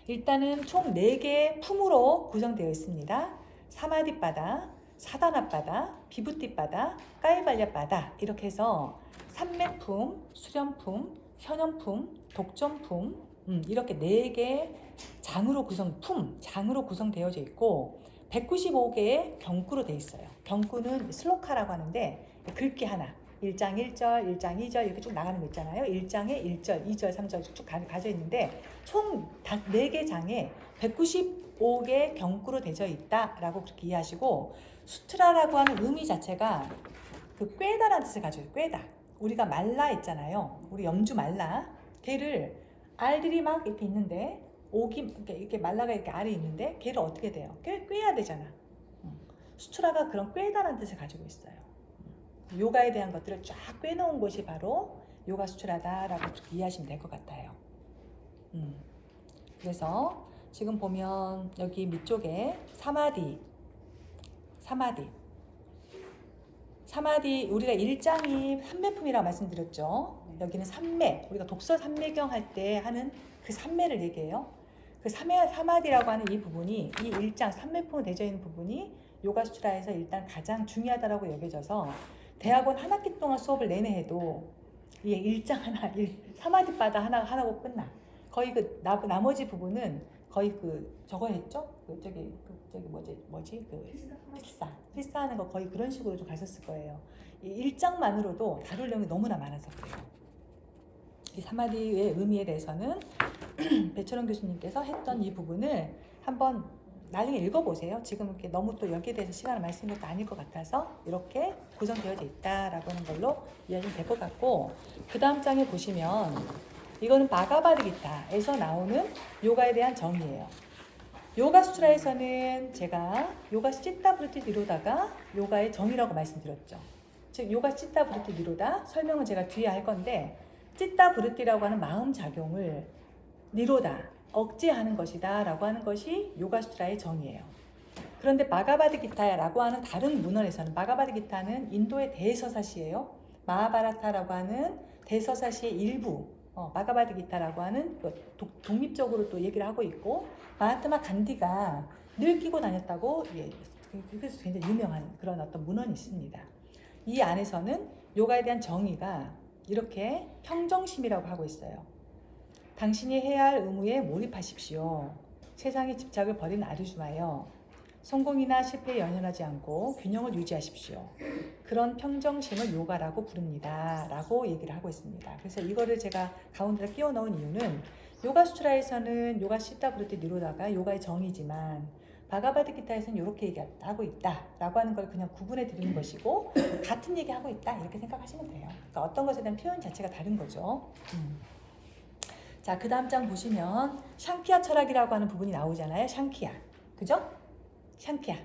일단은 총 4개의 품으로 구성되어 있습니다. 사마디바다, 사다나바다, 비부띠바다, 까이발랴바다 이렇게 해서 삼매품, 수련품, 현현품, 독점품 이렇게 4개의 장으로 구성되어져 있고 195개의 경구로 되어 있어요. 경구는 슬로카라고 하는데 글귀 하나 1장 1절, 1장 2절 이렇게 쭉 나가는 거 있잖아요. 1장에 1절, 2절, 3절 쭉 가져 있는데 총 4개 장에 195개의 경구로 되어 있다라고 그렇게 이해하시고 수트라라고 하는 의미 자체가 그 꿰다라는 뜻을 가져요. 꿰다. 우리가 말라 있잖아요. 우리 염주 말라. 걔를 알들이 막 이렇게 있는데 옥이 이렇게 말라가 이렇게 알이 있는데 걔를 어떻게 돼요? 꿰야 되잖아. 수트라가 그런 꿰다라는 뜻을 가지고 있어요. 요가에 대한 것들을 쫙 꿰놓은 곳이 바로 요가 수트라다라고 이해하시면 될 것 같아요. 그래서 지금 보면 여기 밑쪽에 사마디 우리가 1장이 삼매품이라고 말씀드렸죠. 여기는 삼매, 우리가 독서 삼매경 할 때 하는 그 삼매를 얘기해요. 그 사마디라고 하는 이 부분이 이 1장 삼매품으로 되어 있는 부분이 요가 수트라에서 일단 가장 중요하다고 여겨져서 대학원 한 학기 동안 수업을 내내 해도 이 1장 하나, 사마디바다 하나고 끝나. 거의 그 나머지 부분은 거의 그 저거 했죠? 저기 뭐지? 필사하는 거 거의 그런 식으로 좀 갔었을 거예요. 이 1장만으로도 다룰 내용이 너무나 많아서 그래요. 이 사마디의 의미에 대해서는 배철원 교수님께서 했던 이 부분을 한번 나중에 읽어보세요. 지금 이렇게 너무 또 여기에 대해서 시간을 많이 쓰는 것도 아닐 것 같아서 이렇게 구성되어져 있다라고 하는 걸로 이해하시면 될 것 같고 그 다음 장에 보시면 이거는 바가바드기타에서 나오는 요가에 대한 정의예요. 요가 수트라에서는 제가 요가 시타 브루티 니로다가 요가의 정의라고 말씀드렸죠. 즉 요가 시타 브루티 니로다 설명은 제가 뒤에 할 건데 시타 브루티라고 하는 마음 작용을 니로다 억제하는 것이다 라고 하는 것이 요가 수트라의 정의예요. 그런데 바가바드기타라고 하는 다른 문헌에서는 바가바드기타는 인도의 대서사시예요. 마하바라타라고 하는 대서사시의 일부 바가바드기타라고 하는 독립적으로 또 얘기를 하고 있고 마하트마 간디가 늘 끼고 다녔다고 그래서 굉장히 유명한 그런 어떤 문헌이 있습니다. 이 안에서는 요가에 대한 정의가 이렇게 평정심이라고 하고 있어요. 당신이 해야 할 의무에 몰입하십시오. 세상의 집착을 버린 아르주나여. 성공이나 실패에 연연하지 않고 균형을 유지하십시오. 그런 평정심을 요가라고 부릅니다. 라고 얘기를 하고 있습니다. 그래서 이거를 제가 가운데다 끼워 넣은 이유는 요가 수트라에서는 요가 시타 브루티 니로다가 요가의 정의지만 바가바드기타에서는 이렇게 얘기하고 있다 라고 하는 걸 그냥 구분해 드리는 것이고 같은 얘기하고 있다 이렇게 생각하시면 돼요. 그러니까 어떤 것에 대한 표현 자체가 다른 거죠. 자, 그 다음 장 보시면 샹키아 철학이라고 하는 부분이 나오잖아요. 샹키아. 그죠? 샹키아.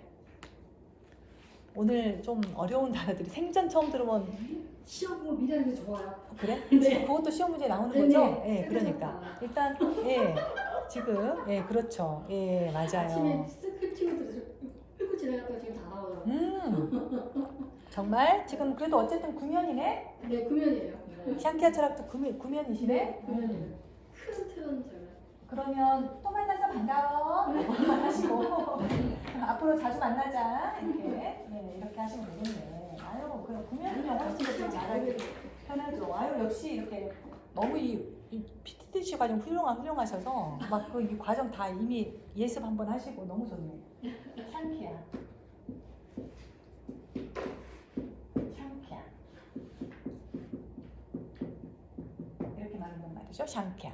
오늘 좀 어려운 단어들이 생전 처음 들으면 시험 보고 미래하는 게 좋아요. 그래? 네. 그것도 시험 문제 나오는 네, 거죠? 네. 예, 그러니까 일단 지금 그렇죠. 예, 맞아요. 아침에 쓱 훑고 지나갔다가 지금 다 나오더라고요. 정말 지금 그래도 어쨌든 구면이네. 네, 구면이에요. 샹키아 철학도 구면이시네. 네, 구면이에요. 큰 틀은 제가. 그러면 또 만나서 반가워 하시고 앞으로 자주 만나자 이렇게 하시면 되겠네. 아유 그럼 구면이면 훨씬 더 잘하기 편하죠. 아유 역시 이렇게 너무 이 PTC 과정 훌륭하셔서 막 그 과정 다 이미 예습 한번 하시고 너무 좋네. 샹키아 이렇게 말하는 말이에요. 그죠? 샹캬.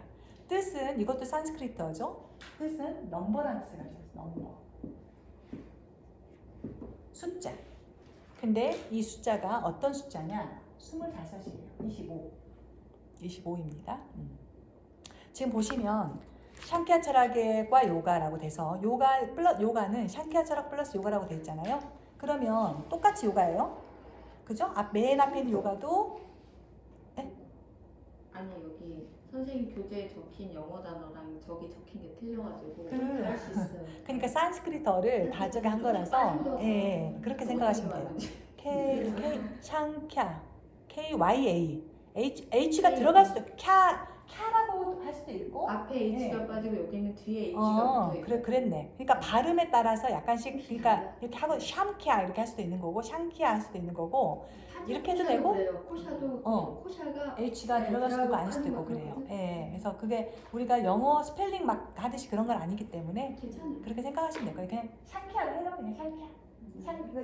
뜻은 이것도 산스크리트어죠. 뜻은 넘버라는 뜻을 가지고 있어요. 넘버. 숫자. 근데 이 숫자가 어떤 숫자냐? 25이에요. 25입니다. 지금 보시면 샹키아 철학과 요가라고 돼서 요가는 샹키아 철학 플러스 요가라고 돼 있잖아요. 그러면 똑같이 요가예요. 그죠? 맨 앞에 있는 요가도 아니 여기 선생님 교재에 적힌 영어 단어랑 저기 적힌 게 틀려가지고 할 수 있어요. 그러니까 산스크리트어를 다 저기 한 거라서 그렇게 생각하시면 돼요. 샹캬 KYA H가 들어갈 수도 있고 캬라고 할 수도 있고 앞에 H가 빠지고 여기는 뒤에 H가 붙어있고 그랬네. 그러니까 발음에 따라서 약간씩 그러니까 이렇게 하고 샴키아 이렇게 할 수도 있는 거고 샹키아 할 수도 있는 거고 이렇게 해도 되고 코샤도 코샤가 H가 들어갈 수도 있고 아닐 수도 있고 그래요. 그래서 그게 우리가 영어 스펠링 막 하듯이 그런 건 아니기 때문에 괜찮아요. 그렇게 생각하시면 될 거예요. 그냥 샹키아로 해요. 그냥 샹키아.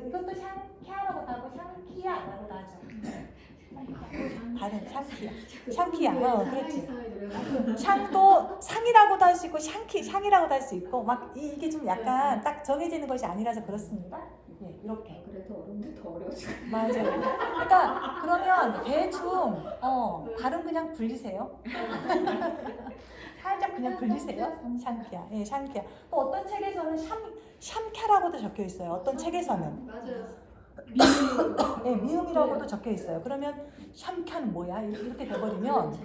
이것도 샹키아라고도 하고 샹키아라고도 하죠. 다른 샹키아. 그렇지. 샹도 상이라고도 할 수 있고 샹이라고도 할 수 있고 막 이게 좀 약간 딱 정해지는 것이 아니라서 그렇습니다. 이렇게. 그래서 어른들 더 어려워지고 맞아요. 그러니까 그러면 대충 발음 그냥 굴리세요. 살짝 그냥 굴리세요. 샹키아. 샹키아. 또 어떤 책에서는 샴캬라고도 적혀 있어요. 어떤 책에서는. 맞아요. 미음이라고도 적혀 있어요. 그러면 샴캬는 뭐야? 이렇게 돼버리면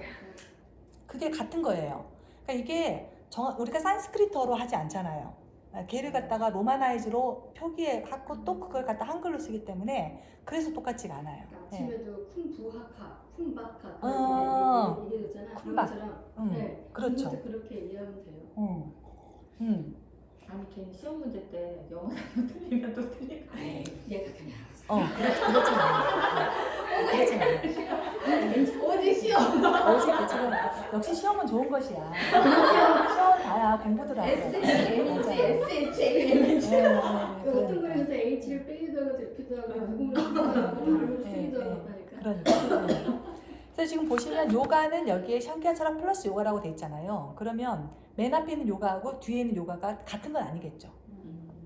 그게 같은 거예요. 그러니까 이게 우리가 산스크리트어로 하지 않잖아요. 걔를 갖다가 로마나이즈로 표기하고 또 그걸 갖다 한글로 쓰기 때문에 그래서 똑같지가 않아요. 아침에도 쿤부하카, 쿤바카 이게 있잖아. 쿤바. 그렇죠. 그렇게 이해하면 돼요. 아니 걔는 시험 문제 때 영어 단어 틀리면 또 틀리고 얘가 그냥 그렇진 않아요. 어디 시험? 지금 역시 시험은 좋은 것이야. 시험 다야 공부더라고. 어떤 거에서 H를 빼기도 하고 대피도 하고 누구를 하고 쓰기도 하고 하니까. 그러니까. 그래서 지금 보시면 요가는 여기에 샹키아 철학 플러스 요가라고 돼 있잖아요. 그러면 맨 앞에 있는 요가하고 뒤에 있는 요가가 같은 건 아니겠죠.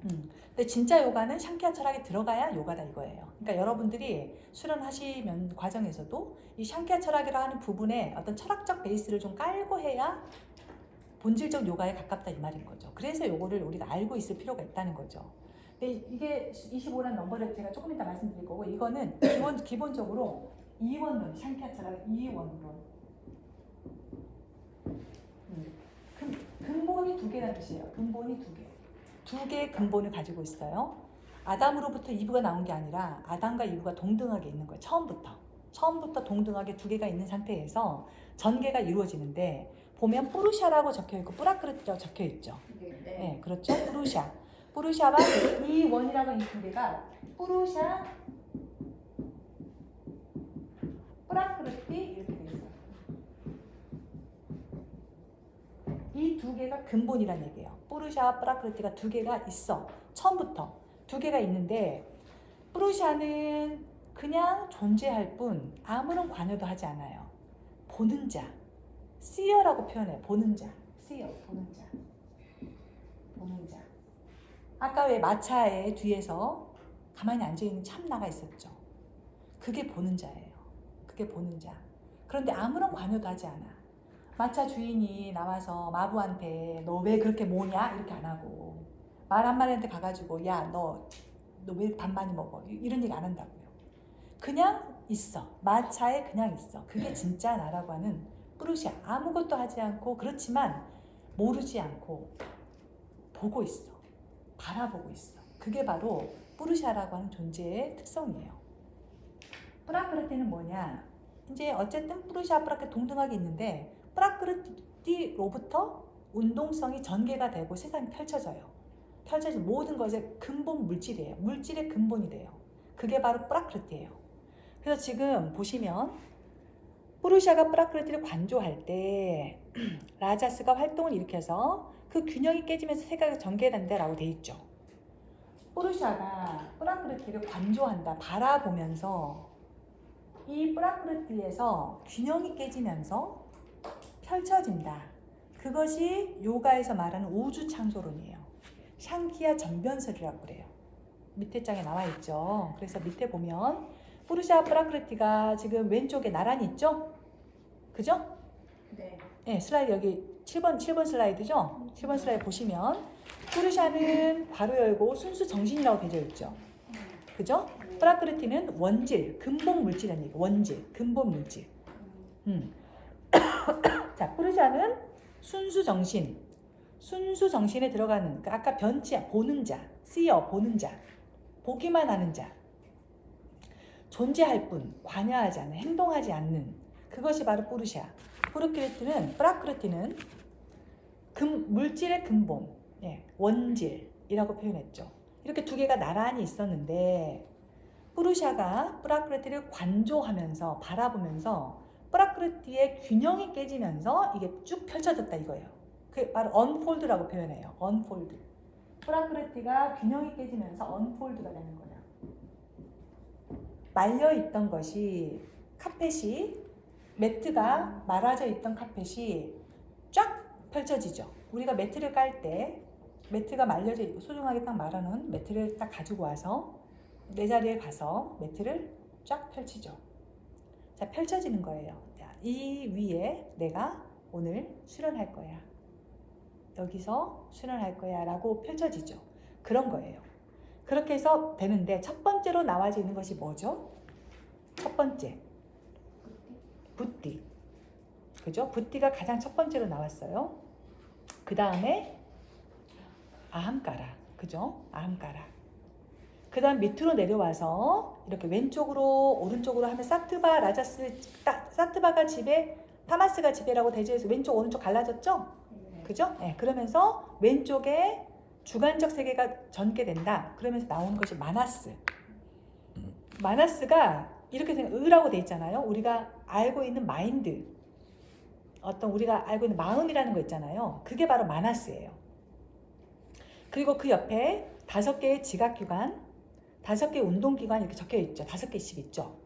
근데 진짜 요가는 샹키아 철학에 들어가야 요가다 이거예요. 그러니까 여러분들이 수련하시면 과정에서도 이 샹키아 철학이라 하는 부분에 어떤 철학적 베이스를 좀 깔고 해야 본질적 요가에 가깝다 이 말인 거죠. 그래서 요거를 우리가 알고 있을 필요가 있다는 거죠. 근데 이게 25라는 넘버를 제가 조금 이따 말씀드릴 거고 이거는 기본적으로 이원론, 샹키아 철학 이원론. 근본이 두 개라는 뜻이에요. 근본이 두 개. 두 개의 근본을 가지고 있어요. 아담으로부터 이브가 나온 게 아니라 아담과 이브가 동등하게 있는 거예요. 처음부터 동등하게 두 개가 있는 상태에서 전개가 이루어지는데 보면 뿌루샤라고 적혀 있고 뿌라크르트라고 적혀 있죠. 네, 그렇죠. 뿌루샤와 이 원이라고 있는 두 개가 뿌루샤, 뿌라크르티 이렇게 돼 있어요. 이 두 개가 근본이란 얘기예요. 뿌루샤와 뿌라크르티가 두 개가 있어. 처음부터 두 개가 있는데 뿌루샤는 그냥 존재할 뿐 아무런 관여도 하지 않아요. 보는 자, seer라고 표현해요. 보는 자, seer, 보는 자. 아까 왜 마차의 뒤에서 가만히 앉아있는 참나가 있었죠. 그게 보는 자예요. 그게 보는 자. 그런데 아무런 관여도 하지 않아. 마차 주인이 나와서 마부한테 너 왜 그렇게 모냐? 이렇게 안 하고 말 한마디한테 가가지고 야 너 왜 밥 많이 먹어? 이런 얘기 안 한다고요. 그냥 있어. 마차에 그냥 있어. 그게 진짜 나라고 하는 뿌루샤. 아무것도 하지 않고 그렇지만 모르지 않고 보고 있어. 바라보고 있어. 그게 바로 뿌루샤라고 하는 존재의 특성이에요. 뿌라크르티는 뭐냐? 이제 어쨌든 뿌루샤 뿌라크르티 동등하게 있는데 뿌라크르티로부터 운동성이 전개가 되고 세상이 펼쳐져요. 펼쳐진 모든 것의 근본 물질이에요. 물질의 근본이 돼요. 그게 바로 뿌라크르티예요. 그래서 지금 보시면 뿌루샤가 뿌라크르티를 관조할 때 라자스가 활동을 일으켜서 그 균형이 깨지면서 세계가 전개된다라고 돼 있죠. 뿌루샤가 뿌라크르티를 관조한다, 바라보면서 이 뿌라크르티에서 균형이 깨지면서 펼쳐진다. 그것이 요가에서 말하는 우주 창조론이에요. 샹키야 전변설이라고 그래요. 밑에 장에 나와 있죠. 그래서 밑에 보면 푸르샤 프라크리티가 지금 왼쪽에 나란히 있죠? 그죠? 네. 네, 슬라이드 여기 7번 슬라이드죠? 7번 슬라이드 보시면 푸르샤는 괄호 열고 순수 정신이라고 되어 있죠. 그죠? 프라크리티는 원질, 근본 물질이라는 얘기. 원질, 근본 물질. 자, 푸르샤는 순수 정신. 순수 정신에 들어가는 그 아까 변치 보는 자, seer 보는 자, 보기만 하는 자. 존재할 뿐, 관여하지 않는, 행동하지 않는 그것이 바로 푸르샤. 프라크리티는 물질의 근본, 원질이라고 표현했죠. 이렇게 두 개가 나란히 있었는데 푸르샤가 프라크리티를 관조하면서 바라보면서 프라크리티의 균형이 깨지면서 이게 쭉 펼쳐졌다 이거예요. 그게 바로 언폴드라고 표현해요. 언폴드. 프라크리티가 균형이 깨지면서 언폴드가 되는 거예요. 말려있던 것이 카펫이 매트가 말아져 있던 카펫이 쫙 펼쳐지죠. 우리가 매트를 깔 때 매트가 말려져 있고 소중하게 딱 말아놓은 매트를 딱 가지고 와서 내 자리에 가서 매트를 쫙 펼치죠. 자, 펼쳐지는 거예요. 자, 이 위에 내가 오늘 수련할 거야. 여기서 수련할 거야 라고 펼쳐지죠. 그런 거예요. 그렇게 해서 되는데 첫 번째로 나와져 있는 것이 뭐죠? 첫 번째 붓디. 그죠? 붓디가 가장 첫 번째로 나왔어요. 그 다음에 아함까라. 그죠? 아함까라. 그 다음 밑으로 내려와서 이렇게 왼쪽으로 오른쪽으로 하면 사트바가 지배, 타마스가 지배라고 대조해서 왼쪽 오른쪽 갈라졌죠? 그죠? 네, 그러면서 왼쪽에 주관적 세계가 전개된다. 그러면서 나오는 것이 마나스. 마나스가 이렇게 의라고 돼 있잖아요. 우리가 알고 있는 마인드, 어떤 우리가 알고 있는 마음이라는 거 있잖아요. 그게 바로 마나스예요. 그리고 그 옆에 5개의 지각기관, 5개의 운동기관 이렇게 적혀 있죠. 5개씩 있죠.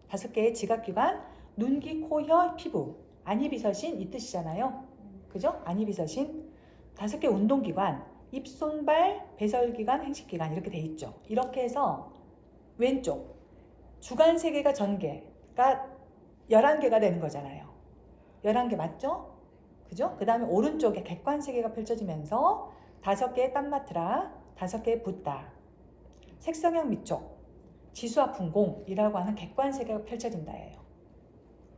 5개의 지각기관, 눈, 귀, 코, 혀, 피부, 안이비서신 이 뜻이잖아요. 그죠? 안이비서신 5개 운동기관, 입, 손, 발, 배설기관, 행식기관 이렇게 돼 있죠. 이렇게 해서 왼쪽 주관세계가 전개가 11개가 되는 거잖아요. 11개 맞죠? 그죠? 그 다음에 오른쪽에 객관세계가 펼쳐지면서 5개의 땀마트라, 5개의 붓다, 색성형 미촉, 지수와 분공이라고 하는 객관세계가 펼쳐진다예요.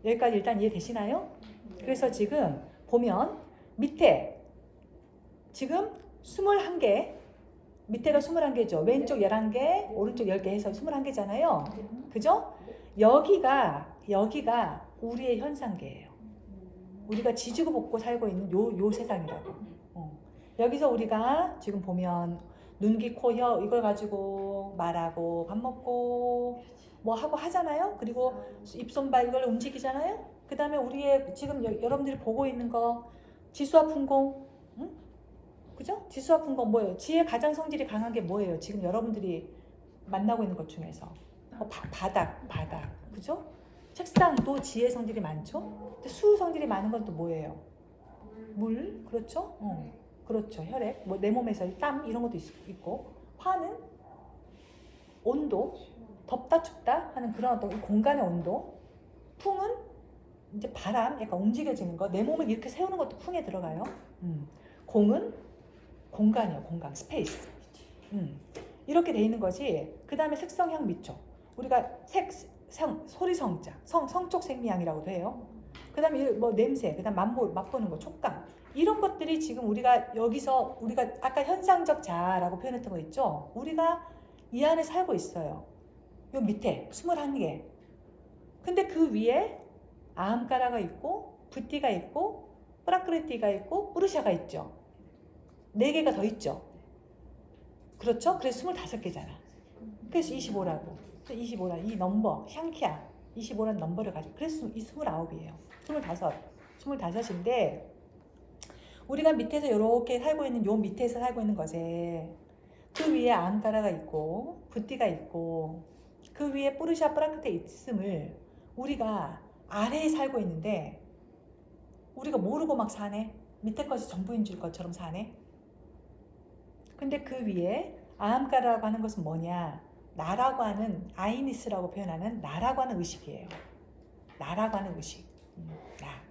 여기까지 일단 이해되시나요? 그래서 지금 보면 밑에 지금 21개, 밑에가 21개죠. 왼쪽 11개, 오른쪽 10개 해서 21개잖아요. 그죠? 여기가 우리의 현상계예요. 우리가 지지고 볶고 살고 있는 요 세상이라고. 여기서 우리가 지금 보면 눈, 귀, 코, 혀 이걸 가지고 말하고 밥 먹고 뭐 하고 하잖아요. 그리고 입, 손, 발 이걸 움직이잖아요. 그 다음에 우리의 지금 여러분들이 보고 있는 거 지수와 분공, 응? 그죠? 지수와 분공 뭐예요? 지혜 가장 성질이 강한 게 뭐예요? 지금 여러분들이 만나고 있는 것 중에서 바닥, 그죠? 책상도 지혜 성질이 많죠? 근데 수 성질이 많은 건 또 뭐예요? 물, 그렇죠? 그렇죠. 혈액, 뭐 내 몸에서 땀 이런 것도 있고, 화는 온도, 덥다 춥다 하는 그런 어떤 공간의 온도, 풍은 이제 바람, 약간 움직여지는 거, 내 몸을 이렇게 세우는 것도 풍에 들어가요. 공은 공간이에요, 공간, 스페이스. 이렇게 돼 있는 거지. 그 다음에 색성향 미촉. 우리가 소리 성자, 성적 생리향이라고도 해요. 그 다음에 뭐 냄새, 그 다음 맛보는 거, 촉감. 이런 것들이 지금 우리가 여기서 우리가 아까 현상적 자아라고 표현했던 거 있죠? 우리가 이 안에 살고 있어요. 요 밑에 21개. 근데 그 위에 아함까라가 있고 붓디가 있고 프라크리티가 있고 푸르샤가 있죠. 4개가 더 있죠. 그렇죠? 그래서 25개잖아. 그래서 25라고. 25라 이 넘버, 샹키야 25라는 넘버를 가지고 그래서 이 29이에요. 25인데 우리가 밑에서 이렇게 살고 있는 요 밑에서 살고 있는 것에 그 위에 아함까라가 있고 붓디가 있고 그 위에 푸르샤 프라크테 있음을 우리가 아래에 살고 있는데 우리가 모르고 막 사네. 밑에 것이 전부인 줄 것처럼 사네. 근데 그 위에 아함가라고 하는 것은 뭐냐? 나라고 하는 아이니스라고 표현하는 나라고 하는 의식이에요. 나라고 하는 의식.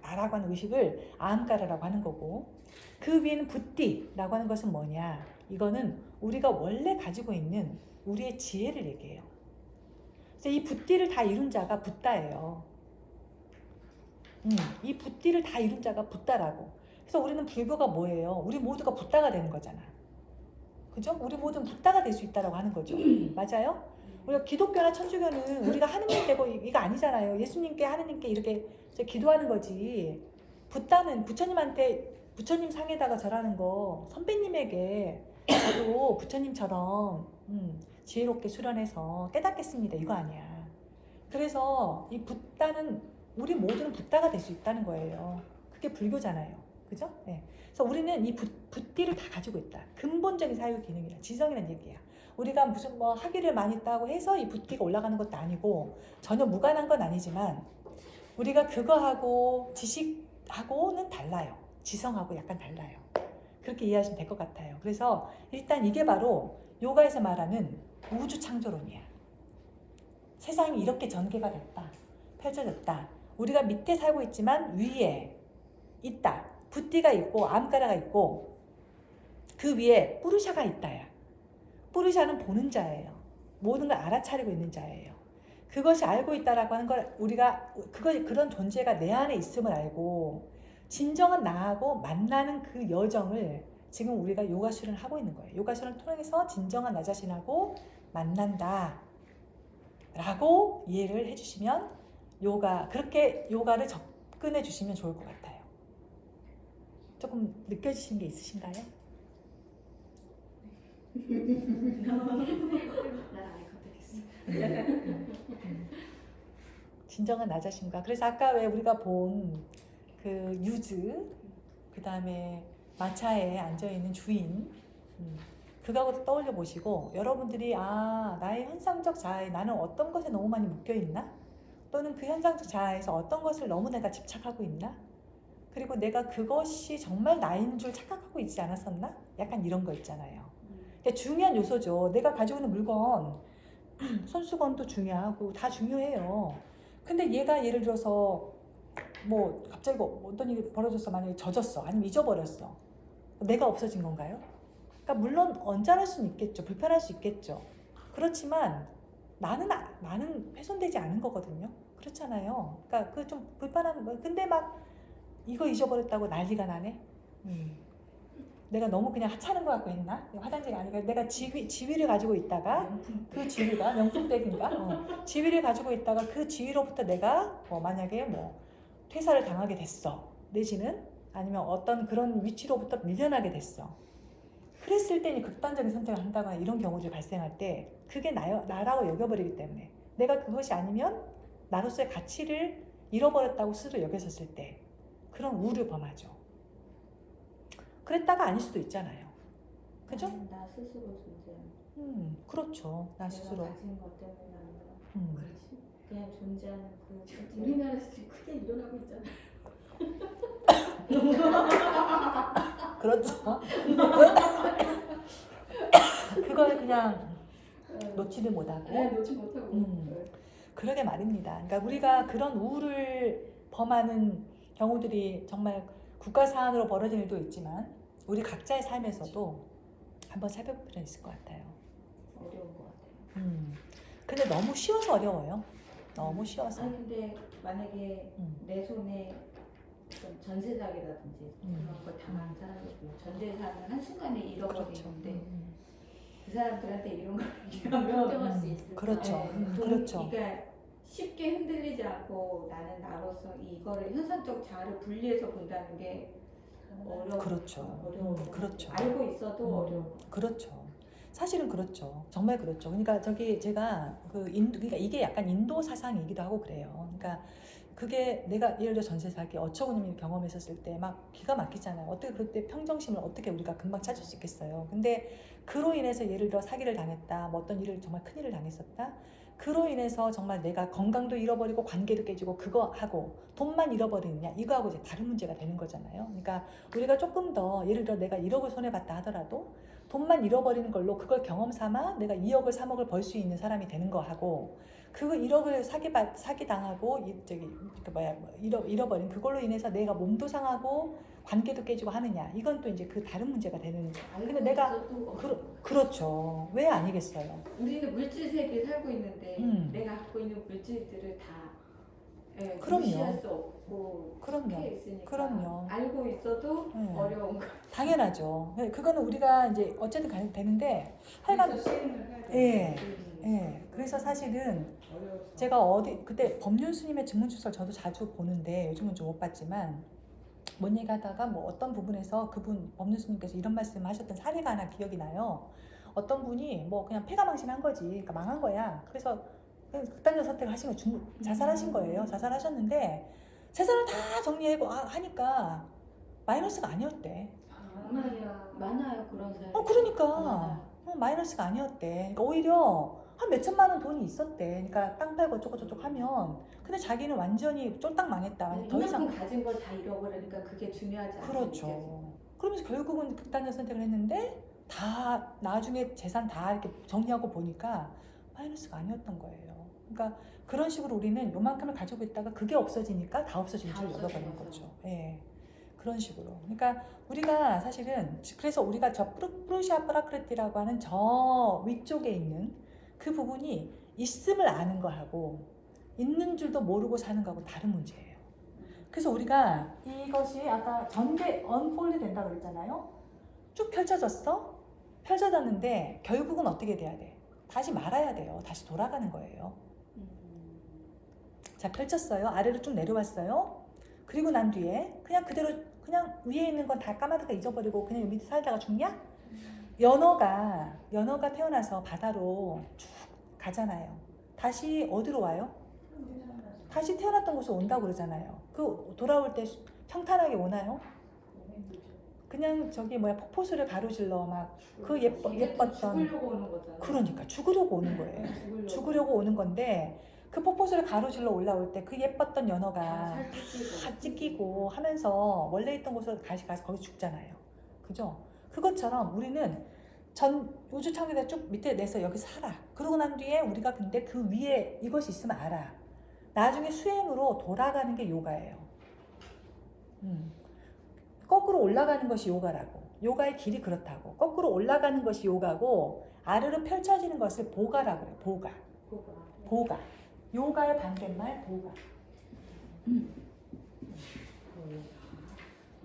나라고 하는 의식을 아함가라라고 하는 거고, 그 위에는 붓디라고 하는 것은 뭐냐? 이거는 우리가 원래 가지고 있는 우리의 지혜를 얘기해요. 그래서 이 붓디를 다 이룬 자가 붓다예요. 이 붓디를 다 이룬 자가 붓다라고. 그래서 우리는 불교가 뭐예요? 우리 모두가 붓다가 되는 거잖아. 그죠? 우리 모두는 붓다가 될 수 있다라고 하는 거죠. 맞아요? 우리가 기독교나 천주교는 우리가 하느님 되고 이거 아니잖아요. 예수님께 하느님께 이렇게 기도하는 거지. 붓다는 부처님한테 부처님 상에다가 절하는 거, 선배님에게 저도 부처님처럼 지혜롭게 수련해서 깨닫겠습니다, 이거 아니야. 그래서 이 붓다는 우리 모두는 붓다가 될 수 있다는 거예요. 그게 불교잖아요. 그죠? 네. 그래서 우리는 이 붓띠를 다 가지고 있다. 근본적인 사유 기능이라 지성이라는 얘기야. 우리가 무슨 뭐 학위를 많이 따고 해서 이 붓띠가 올라가는 것도 아니고 전혀 무관한 건 아니지만 우리가 그거하고 지식하고는 달라요. 지성하고 약간 달라요. 그렇게 이해하시면 될 것 같아요. 그래서 일단 이게 바로 요가에서 말하는 우주 창조론이야. 세상이 이렇게 전개가 됐다. 펼쳐졌다. 우리가 밑에 살고 있지만 위에 있다. 붓띠가 있고 암가라가 있고 그 위에 뿌르샤가 있다야. 뿌르샤는 보는 자예요. 모든 걸 알아차리고 있는 자예요. 그것이 알고 있다라고 하는 걸 우리가 그런 존재가 내 안에 있음을 알고 진정한 나하고 만나는 그 여정을 지금 우리가 요가 수련을 하고 있는 거예요. 요가 수련을 통해서 진정한 나 자신하고 만난다 라고 이해를 해주시면 그렇게 요가를 접근해 주시면 좋을 것 같아요. 조금 느껴지시는 게 있으신가요? 난 알거든요. 진정한 나 자신과. 그래서 아까 왜 우리가 본 그 유즈, 그 다음에 마차에 앉아있는 주인, 그거하고 떠올려 보시고 여러분들이 나의 현상적 자아에 나는 어떤 것에 너무 많이 묶여있나? 또는 그 현상적 자아에서 어떤 것을 너무 내가 집착하고 있나? 그리고 내가 그것이 정말 나인 줄 착각하고 있지 않았었나? 약간 이런 거 있잖아요. 그러니까 중요한 요소죠. 내가 가지고 있는 물건, 손수건도 중요하고 다 중요해요. 근데 얘가 예를 들어서 뭐 갑자기 어떤 일이 벌어졌어. 만약에 젖었어. 아니면 잊어버렸어. 내가 없어진 건가요? 그러니까 물론 언짢을 수는 있겠죠. 불편할 수 있겠죠. 그렇지만 나는 훼손되지 않은 거거든요. 그렇잖아요. 그러니까 그 좀 불편한 거. 근데 막 이거 잊어버렸다고 난리가 나네. 내가 너무 그냥 하찮은 거 갖고 했나? 화장지가 아니라 내가 지위를 가지고 있다가 그 지위가 명품백인가? 지위를 가지고 있다가 그 지위로부터 내가 만약에 퇴사를 당하게 됐어. 내지는 아니면 어떤 그런 위치로부터 밀려나게 됐어. 그랬을 때 극단적인 선택을 한다거나 이런 경우들이 발생할 때 그게 나라고 여겨버리기 때문에 내가 그것이 아니면 나로서의 가치를 잃어버렸다고 스스로 여겼었을 때 그런 우를 범하죠. 그랬다가 아닐 수도 있잖아요. 그죠? 나 스스로 존재하는. 그렇죠. 나 스스로. 내가 가진 것 때문이 아니라 그렇지. 그냥 존재하는 그 존재. 우리나라에서 지금 크게 일어나고 있잖아. 그렇죠. 그걸 그냥 놓지를 못하고. 네, 놓지 못하고. 그러게 말입니다. 그러니까 우리가 그런 우를 범하는 경우들이 정말 국가 사안으로 벌어진 일도 있지만 우리 각자의 삶에서도 한번 살펴볼 필요는 있을 것 같아요. 어려운 것 같아요. 근데 너무 쉬워서 어려워요. 너무 쉬워서. 아니 근데 만약에 내 손에 좀 전세 사기라든지 그런 걸 당한 사람이 있고 전재산을 한순간에 잃어버리는데 그 사람들한테 이런 걸 얘기하면 걱정할 수 있을까? 그렇죠. 네. 그렇죠. 그러니까 쉽게 흔들리지 않고 나는 나로서 이거를 현상적 자아를 분리해서 본다는 게 어려워. 그렇죠. 어려워. 그렇죠. 알고 있어도 어려워. 그렇죠. 사실은 그렇죠. 정말 그렇죠. 그러니까 제가 그러니까 이게 약간 인도 사상이기도 하고 그래요. 그러니까 그게 내가 예를 들어 전세 사기 어처구니없이 경험했었을 때 막 기가 막히잖아요. 어떻게 그럴 때 평정심을 어떻게 우리가 금방 찾을 수 있겠어요. 근데 그로 인해서 예를 들어 사기를 당했다, 뭐 어떤 일을 정말 큰 일을 당했었다. 그로 인해서 정말 내가 건강도 잃어버리고 관계도 깨지고 그거 하고 돈만 잃어버리느냐 이거하고 이제 다른 문제가 되는 거잖아요. 그러니까 우리가 조금 더 예를 들어 내가 1억을 손해봤다 하더라도 돈만 잃어버리는 걸로 그걸 경험 삼아 내가 2억을 3억을 벌 수 있는 사람이 되는 거하고 그 1억을 사기당하고 잃어버린 그걸로 인해서 내가 몸도 상하고 관계도 깨지고 하느냐 이건 또 이제 그 다른 문제가 되는. 근데 내가 그렇죠. 왜 아니겠어요. 우리는 물질 세계에 살고 있는데 내가 갖고 있는 물질들을 다 그럼요. 무시할 수 없고 그럼요. 속해 있으니까 그럼요. 알고 있어도 어려운 거. 당연하죠. 그거는 우리가 이제 어쨌든 되는데 하여간 그래서 시행을 해야 돼. 예. 예. 그래서 사실은 어려워서. 제가 그때 법륜 스님의 증문출설 저도 자주 보는데 요즘은 좀 못 봤지만 뭔 얘기하다가 뭐 어떤 부분에서 그분 법륜 스님께서 이런 말씀을 하셨던 사례가 하나 기억이 나요. 어떤 분이 뭐 그냥 패가망신한 거지. 그러니까 망한 거야. 그래서 극단적 선택을 하신 거 자살하신 거예요. 자살하셨는데 재산을 다 정리하고 하니까 마이너스가 아니었대. 많아요 그런 사람. 그러니까 마이너스가 아니었대. 그러니까 오히려 한 몇천만 원 돈이 있었대. 그러니까 땅 팔고 어쩌고저쩌고 하면 근데 자기는 완전히 쫄딱 망했다. 더 이상 가진 걸 다 잃어버리니까 그게 중요하지 않아요. 그렇죠. 그러면서 결국은 극단적 선택을 했는데 다 나중에 재산 다 이렇게 정리하고 보니까 마이너스가 아니었던 거예요. 그러니까 그런 식으로 우리는 요만큼을 가지고 있다가 그게 없어지니까 다 없어진 줄 얻어버리는 거죠. 예. 그런 식으로. 그러니까 우리가 사실은 그래서 우리가 저 프루시아 프라크리티라고 하는 저 위쪽에 있는 그 부분이 있음을 아는 거하고 있는 줄도 모르고 사는 거하고 다른 문제예요. 그래서 우리가 이것이 아까 전개 언폴드 된다고 그랬잖아요. 쭉 펼쳐졌어? 펼쳐졌는데 결국은 어떻게 돼야 돼? 다시 말아야 돼요. 다시 돌아가는 거예요. 자, 펼쳤어요. 아래로 쭉 내려왔어요. 그리고 난 뒤에 그냥 그대로 그냥 위에 있는 건 다 까마득하게 잊어버리고 그냥 밑에 살다가 죽냐? 연어가 태어나서 바다로 쭉 가잖아요. 다시 어디로 와요? 다시 태어났던 곳으로 온다고 그러잖아요. 그 돌아올 때 평탄하게 오나요? 그냥 저기 폭포수를 가로질러 막 그 예뻤던 죽으려고 오는 거잖아요. 그러니까 죽으려고 오는 거예요. 죽으려고 오는 건데 그 폭포수를 가로질러 올라올 때 그 예뻤던 연어가 다 찢기고 하면서 원래 있던 곳으로 다시 가서 거기 죽잖아요. 그죠? 그것처럼 우리는 전 우주 창조대 쭉 밑에 내서 여기 살아. 그러고 난 뒤에 우리가 근데 그 위에 이것이 있으면 알아. 나중에 수행으로 돌아가는 게 요가예요. 거꾸로 올라가는 것이 요가라고. 요가의 길이 그렇다고. 거꾸로 올라가는 것이 요가고 아래로 펼쳐지는 것을 보가라고 그래요. 보가. 요가의 반대말 보가.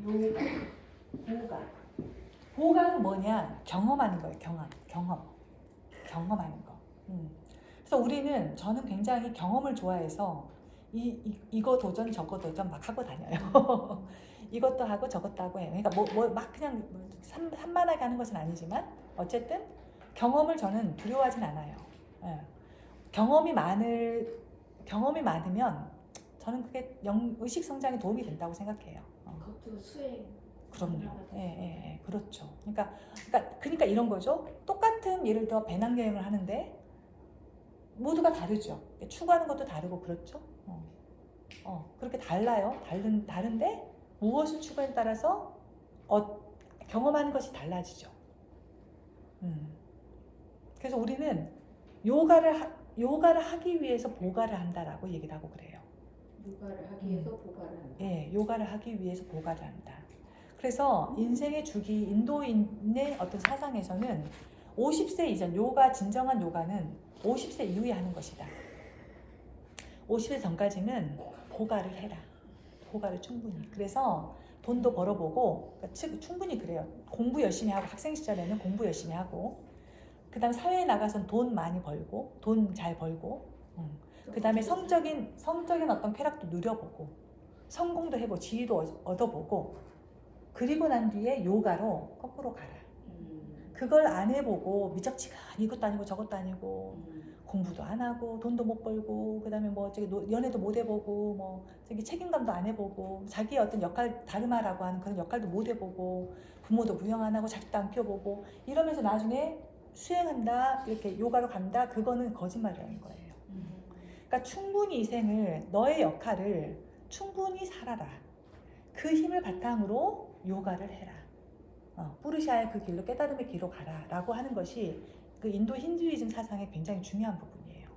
보가. 보가는 뭐냐? 경험하는 거예요. 경험하는 거. 그래서 저는 굉장히 경험을 좋아해서 이거 도전 저거 도전 막 하고 다녀요. 이것도 하고 저것도 하고 해요. 그러니까 막 그냥 산만하게 하는 것은 아니지만 어쨌든 경험을 저는 두려워하진 않아요. 예. 경험이 많으면 저는 그게 의식 성장에 도움이 된다고 생각해요. 그것도 수행. 그럼요. 예, 그렇죠. 그러니까 이런 거죠. 똑같은 예를 들어 배낭 여행을 하는데 모두가 다르죠. 추구하는 것도 다르고 그렇죠. 그렇게 달라요. 다른데 무엇을 추구에 따라서 경험하는 것이 달라지죠. 그래서 우리는 요가를 하기 위해서 보가를 한다라고 얘기를 하고 그래요. 요가를 하기 위해서 보가를 한다. 예, 요가를 하기 위해서 보가를 한다. 그래서 인생의 주기 인도인의 어떤 사상에서는 50세 이전 진정한 요가는 50세 이후에 하는 것이다. 50세 전까지는 보가를 해라. 보가를 충분히. 그래서 돈도 벌어보고 그러니까 충분히 그래요. 공부 열심히 하고 학생 시절에는 공부 열심히 하고 그다음 사회에 나가선 돈 많이 벌고 돈 잘 벌고 그다음에 성적인 어떤 쾌락도 누려보고 성공도 해보고 지위도 얻어보고 그리고 난 뒤에 요가로 거꾸로 가라. 그걸 안 해보고 미적지간 이것도 아니고 저것도 아니고 공부도 안 하고 돈도 못 벌고 그다음에 연애도 못 해보고 책임감도 안 해보고 자기의 어떤 역할 다르마라고 하는 그런 역할도 못 해보고 부모도 부양 안 하고 자식도 안 키워보고 이러면서 나중에 수행한다 이렇게 요가로 간다 그거는 거짓말이라는 거예요. 그러니까 충분히 이 생을 너의 역할을 충분히 살아라. 그 힘을 바탕으로 요가를 해라. 뿌르샤의 그 길로 깨달음의 길로 가라 라고 하는 것이 그 인도 힌두이즘 사상의 굉장히 중요한 부분이에요.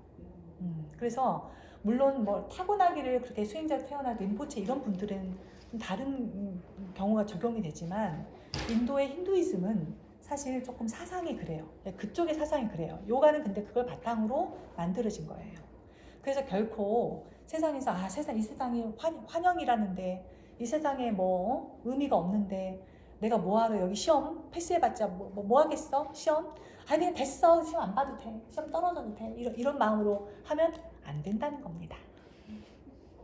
그래서 물론 뭐 타고나기를 그렇게 수행자로 태어나 린포체 이런 분들은 좀 다른 경우가 적용이 되지만 인도의 힌두이즘은 사실 조금 사상이 그래요. 그쪽의 사상이 그래요. 요가는 근데 그걸 바탕으로 만들어진 거예요. 그래서 결코 세상에서 이 세상이 환영이라는데 이 세상에 뭐 의미가 없는데 내가 뭐하러 여기 시험 패스해봤자 뭐 하겠어? 시험? 그냥 됐어. 시험 안 봐도 돼. 시험 떨어져도 돼. 이런 마음으로 하면 안 된다는 겁니다.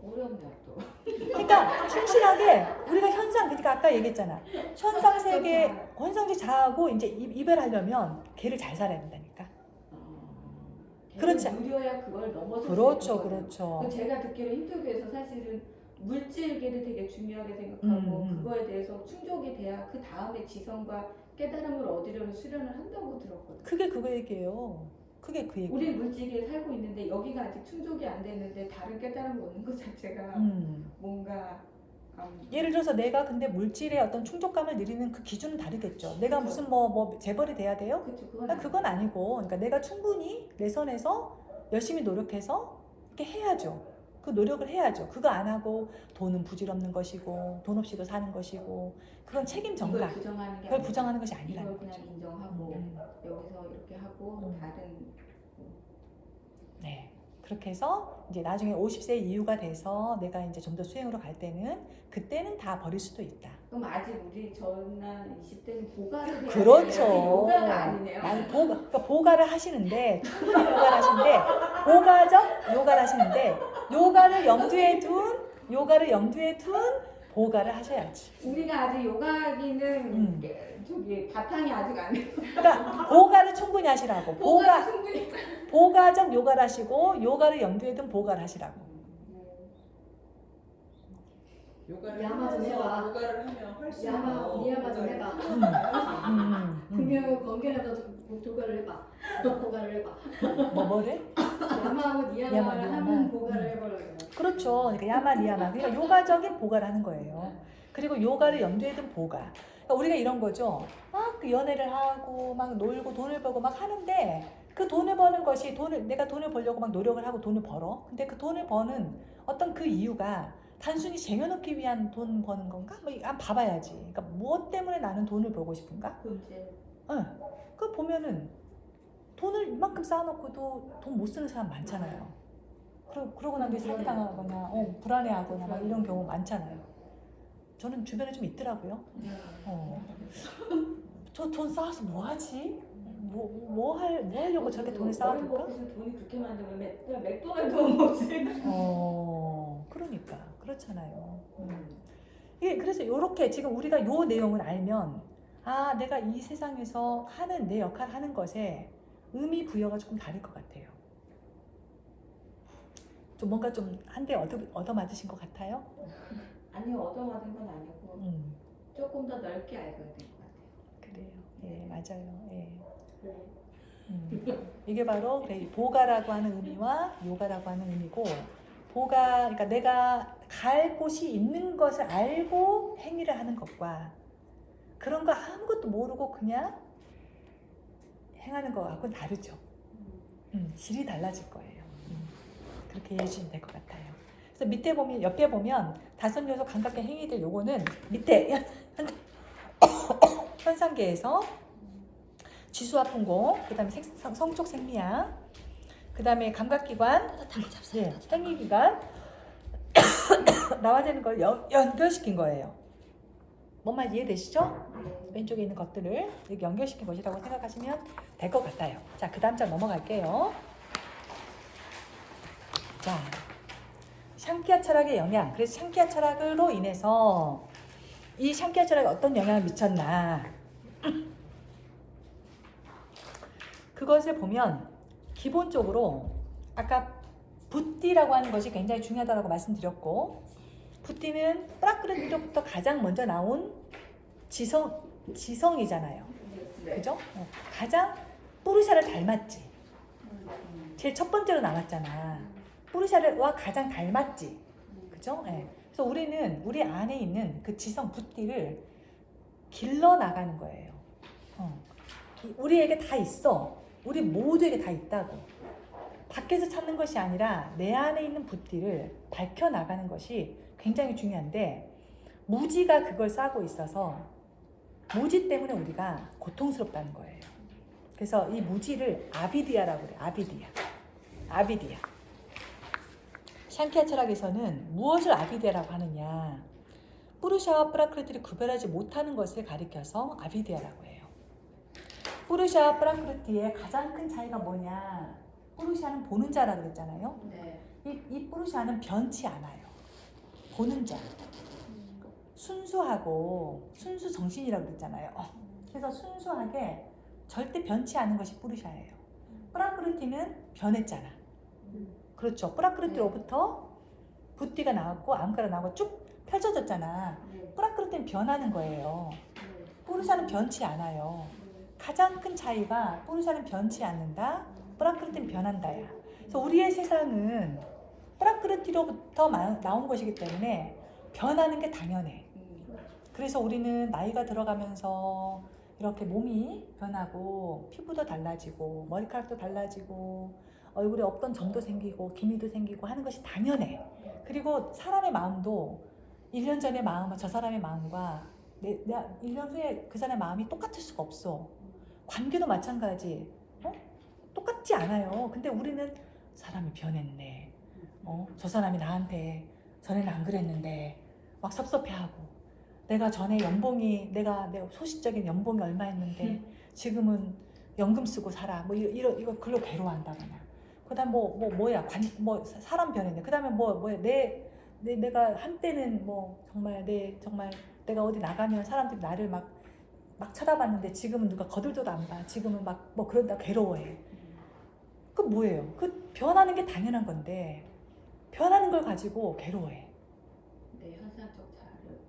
어렵네요 또. 그러니까 충실하게 우리가 그러니까 아까 얘기했잖아. 현상 세계, 현상제 자하고 이제 이별하려면 걔를 잘 살아야 된다니까. 그렇지. 누려야 그걸 넘어서. 그렇죠. 제가 듣기로 힌두교에서 사실은 물질계를 되게 중요하게 생각하고 그거에 대해서 충족이 돼야 그 다음에 지성과 깨달음을 얻으려는 수련을 한다고 들었거든요. 그게 그 얘기예요. 그게 그 얘기. 우리 물질계에 살고 있는데 여기가 아직 충족이 안 됐는데 다른 깨달음을 얻는 것 자체가 뭔가 예를 들어서 내가 근데 물질의 어떤 충족감을 누리는 그 기준은 다르겠죠. 내가 무슨 뭐 재벌이 돼야 돼요? 그건 아니고, 그러니까 내가 충분히 내 선에서 열심히 노력해서 이렇게 해야죠. 그 노력을 해야죠. 그거 안 하고 돈은 부질없는 것이고 돈 없이도 사는 것이고 그건 책임 전가. 그걸 부정하는 것이 아니라는 이걸 그냥 거죠. 인정하고 여기서 이렇게 하고 다른. 네. 그렇게 해서 이제 나중에 50세 이후가 돼서 내가 이제 좀 더 수행으로 갈 때는 그때는 다 버릴 수도 있다. 그럼 아직 우리 저나 20대는 보가를 해야 그렇죠. 요가가 아니네요. 그러니까 보가를 하시는데 충분히 보가를 하시는데 보가적 요가를 하시는데 요가를 염두에 둔 보가를 하셔야지. 우리가 아직 요가기는 저기 바탕이 아직 안 돼요. 그러니까 보가를 충분히 하시라고. 보가적 요가를 하시고 요가를 염두에 둔 보가를 하시라고. 요가를 야마 좀 하면서 해봐. 요가를 하면 훨씬 야마 좀 해봐. 금요일 건강에서 보가를 해봐. 보가를 해봐. 뭐래? 야마하고 니야마를 하면 보가를 해보라고. 그렇죠. 그러니까 야마 니야마. 그러니까 요가적인 보가를 하는 거예요. 그리고 요가를 염두에 둔 보가. 그러니까 우리가 이런 거죠. 막 그 연애를 하고 막 놀고 돈을 벌고 막 하는데 그 돈을 버는 것이 내가 돈을 벌려고 막 노력을 하고 돈을 벌어. 근데 그 돈을 버는 어떤 그 이유가 단순히 쟁여놓기 위한 돈 버는 건가? 뭐 한번 봐봐야지. 그러니까 무엇 때문에 나는 돈을 벌고 싶은가? 그 보면은 돈을 이만큼 쌓아놓고도 돈 못 쓰는 사람 많잖아요. 그러고 난 뒤에 사기당하거나 불안해하거나 막 이런 경우 많잖아요. 저는 주변에 좀 있더라고요. 저 돈 쌓아서 뭐 하지? 뭐 하려고 저렇게 돈을 쌓아둘까? 돈이 그렇게 많은데 왜 맥도날드 먹지? 그러니까 그렇잖아요. 그래서 이렇게 지금 우리가 요 내용을 알면 내가 이 세상에서 하는 내 역할 하는 것에 의미 부여가 조금 다를 것 같아요. 좀 뭔가 좀 한 대 얻어 맞으신 것 같아요? 아니요, 얻어맞은 건 아니고 조금 더 넓게 알게 된 것 같아요. 그래요. 예, 맞아요. 예. 이게 바로 보가라고 하는 의미와 요가라고 하는 의미고, 그러니까 내가 갈 곳이 있는 것을 알고 행위를 하는 것과 그런 거 아무것도 모르고 그냥 행하는 것하고는 다르죠. 질이 달라질 거예요. 그렇게 이해해 주시면 될 것 같아요. 그래서 옆에 보면 5요소 감각계 행위들 요거는 밑에 현상계에서 지수와 풍공, 그 다음에 성촉 생리학, 그 다음에 감각기관, 생리기관 나와야 되는 걸 연결시킨 거예요. 뭔 말 이해되시죠? 왼쪽에 있는 것들을 이렇게 연결시킨 것이라고 생각하시면 될 것 같아요. 자, 그 다음 장 넘어갈게요. 자, 샹키아 철학의 영향. 그래서 샹키아 철학으로 인해서 이 샹키아 철학에 어떤 영향을 미쳤나. 그것을 보면 기본적으로 아까 붓디라고 하는 것이 굉장히 중요하다고 말씀드렸고, 붓디는 프라크르트로부터 가장 먼저 나온 지성이잖아요. 그죠? 가장 뿌르샤를 닮았지. 제일 첫 번째로 나왔잖아. 뿌르샤와 가장 닮았지. 그죠? 예. 그래서 우리는 우리 안에 있는 그 지성 붓띠를 길러 나가는 거예요. 우리에게 다 있어. 우리 모두에게 다 있다고. 밖에서 찾는 것이 아니라 내 안에 있는 붓띠를 밝혀 나가는 것이 굉장히 중요한데 무지가 그걸 싸고 있어서 무지 때문에 우리가 고통스럽다는 거예요. 그래서 이 무지를 아비디아라고 그래요. 아비디아. 샹키아 철학에서는 무엇을 아비디아라고 하느냐? 뿌르샤와 프라크르티를 구별하지 못하는 것을 가리켜서 아비디아라고 해요. 뿌르샤와 프라크르티의 가장 큰 차이가 뭐냐? 뿌르샤는 보는 자라고 그랬잖아요. 네. 이 뿌르샤는 변치 않아요. 보는 자. 순수하고 순수 정신이라고 그랬잖아요. 그래서 순수하게 절대 변치 않은 것이 뿌르샤예요. 프라크르티는 변했잖아. 그렇죠. 프라크르티로부터 붓띠가 나왔고 암가가 나오고 쭉 펼쳐졌잖아. 네. 프라크르티는 변하는 거예요. 뿌르샤는 변치 않아요. 가장 큰 차이가 뿌르샤는 변치 않는다. 프라크르티는 변한다야. 그래서 우리의 세상은 프라크르티로부터 나온 것이기 때문에 변하는 게 당연해. 그래서 우리는 나이가 들어가면서 이렇게 몸이 변하고 피부도 달라지고 머리카락도 달라지고 얼굴에 없던 점도 생기고 기미도 생기고 하는 것이 당연해. 그리고 사람의 마음도 1년 전의 마음과 저 사람의 마음과 내가 1년 후에 그 사람의 마음이 똑같을 수가 없어. 관계도 마찬가지. 똑같지 않아요. 근데 우리는 사람이 변했네. 저 사람이 나한테 전에는 안 그랬는데 막 섭섭해하고 내가 전에 연봉이 내가 소시적인 연봉이 얼마였는데 지금은 연금 쓰고 살아. 뭐 이거 글로 괴로워한다거나. 그다음 뭐야 사람 변했네. 그다음에 뭐야 내가 한때는 정말 내가 어디 나가면 사람들이 나를 막 쳐다봤는데 지금은 누가 거들떠도 안 봐. 지금은 막 그런다 괴로워해. 그 뭐예요? 그 변하는 게 당연한 건데 변하는 걸 가지고 괴로워해. 네, 현상적 자아를.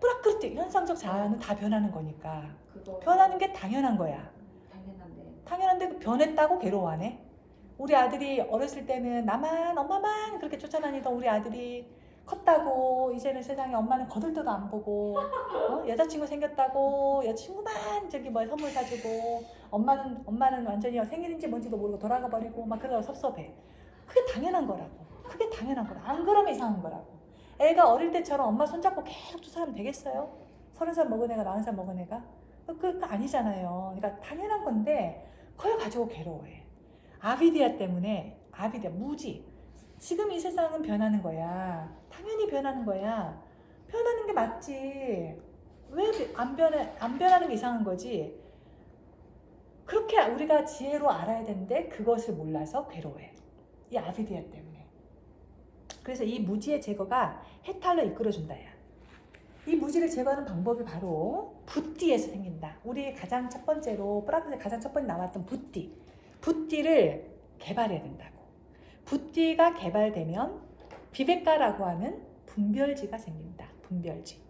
프라크르티 현상적 자아는 다 변하는 거니까 그거 변하는 게 당연한 거야. 당연한데 그 변했다고 괴로워하네. 우리 아들이 어렸을 때는 나만 엄마만 그렇게 쫓아다니던 우리 아들이 컸다고 이제는 세상에 엄마는 거들떠도 안 보고 여자친구 생겼다고 여자친구만 선물 사주고 엄마는 완전히 생일인지 뭔지도 모르고 돌아가 버리고 막 그러다가 섭섭해. 그게 당연한 거라고. 그게 당연한 거라. 안 그러면 이상한 거라고. 애가 어릴 때처럼 엄마 손잡고 계속 쫓아가면 되겠어요? 30살 먹은 애가 40살 먹은 애가? 그거 아니잖아요. 그러니까 당연한 건데 그걸 가지고 괴로워해. 아비디아 때문에 무지. 지금 이 세상은 변하는 거야. 당연히 변하는 거야. 변하는 게 맞지. 왜 안 변하는 게 이상한 거지. 그렇게 우리가 지혜로 알아야 되는데 그것을 몰라서 괴로워해. 이 아비디아 때문에. 그래서 이 무지의 제거가 해탈로 이끌어준다야. 이 무지를 제거하는 방법이 바로 붓띠에서 생긴다. 우리 가장 첫 번째로 프라크르티에 가장 첫 번째 나왔던 붓띠를 개발해야 된다고. 붓띠가 개발되면 비베카라고 하는 분별지가 생긴다. 분별지.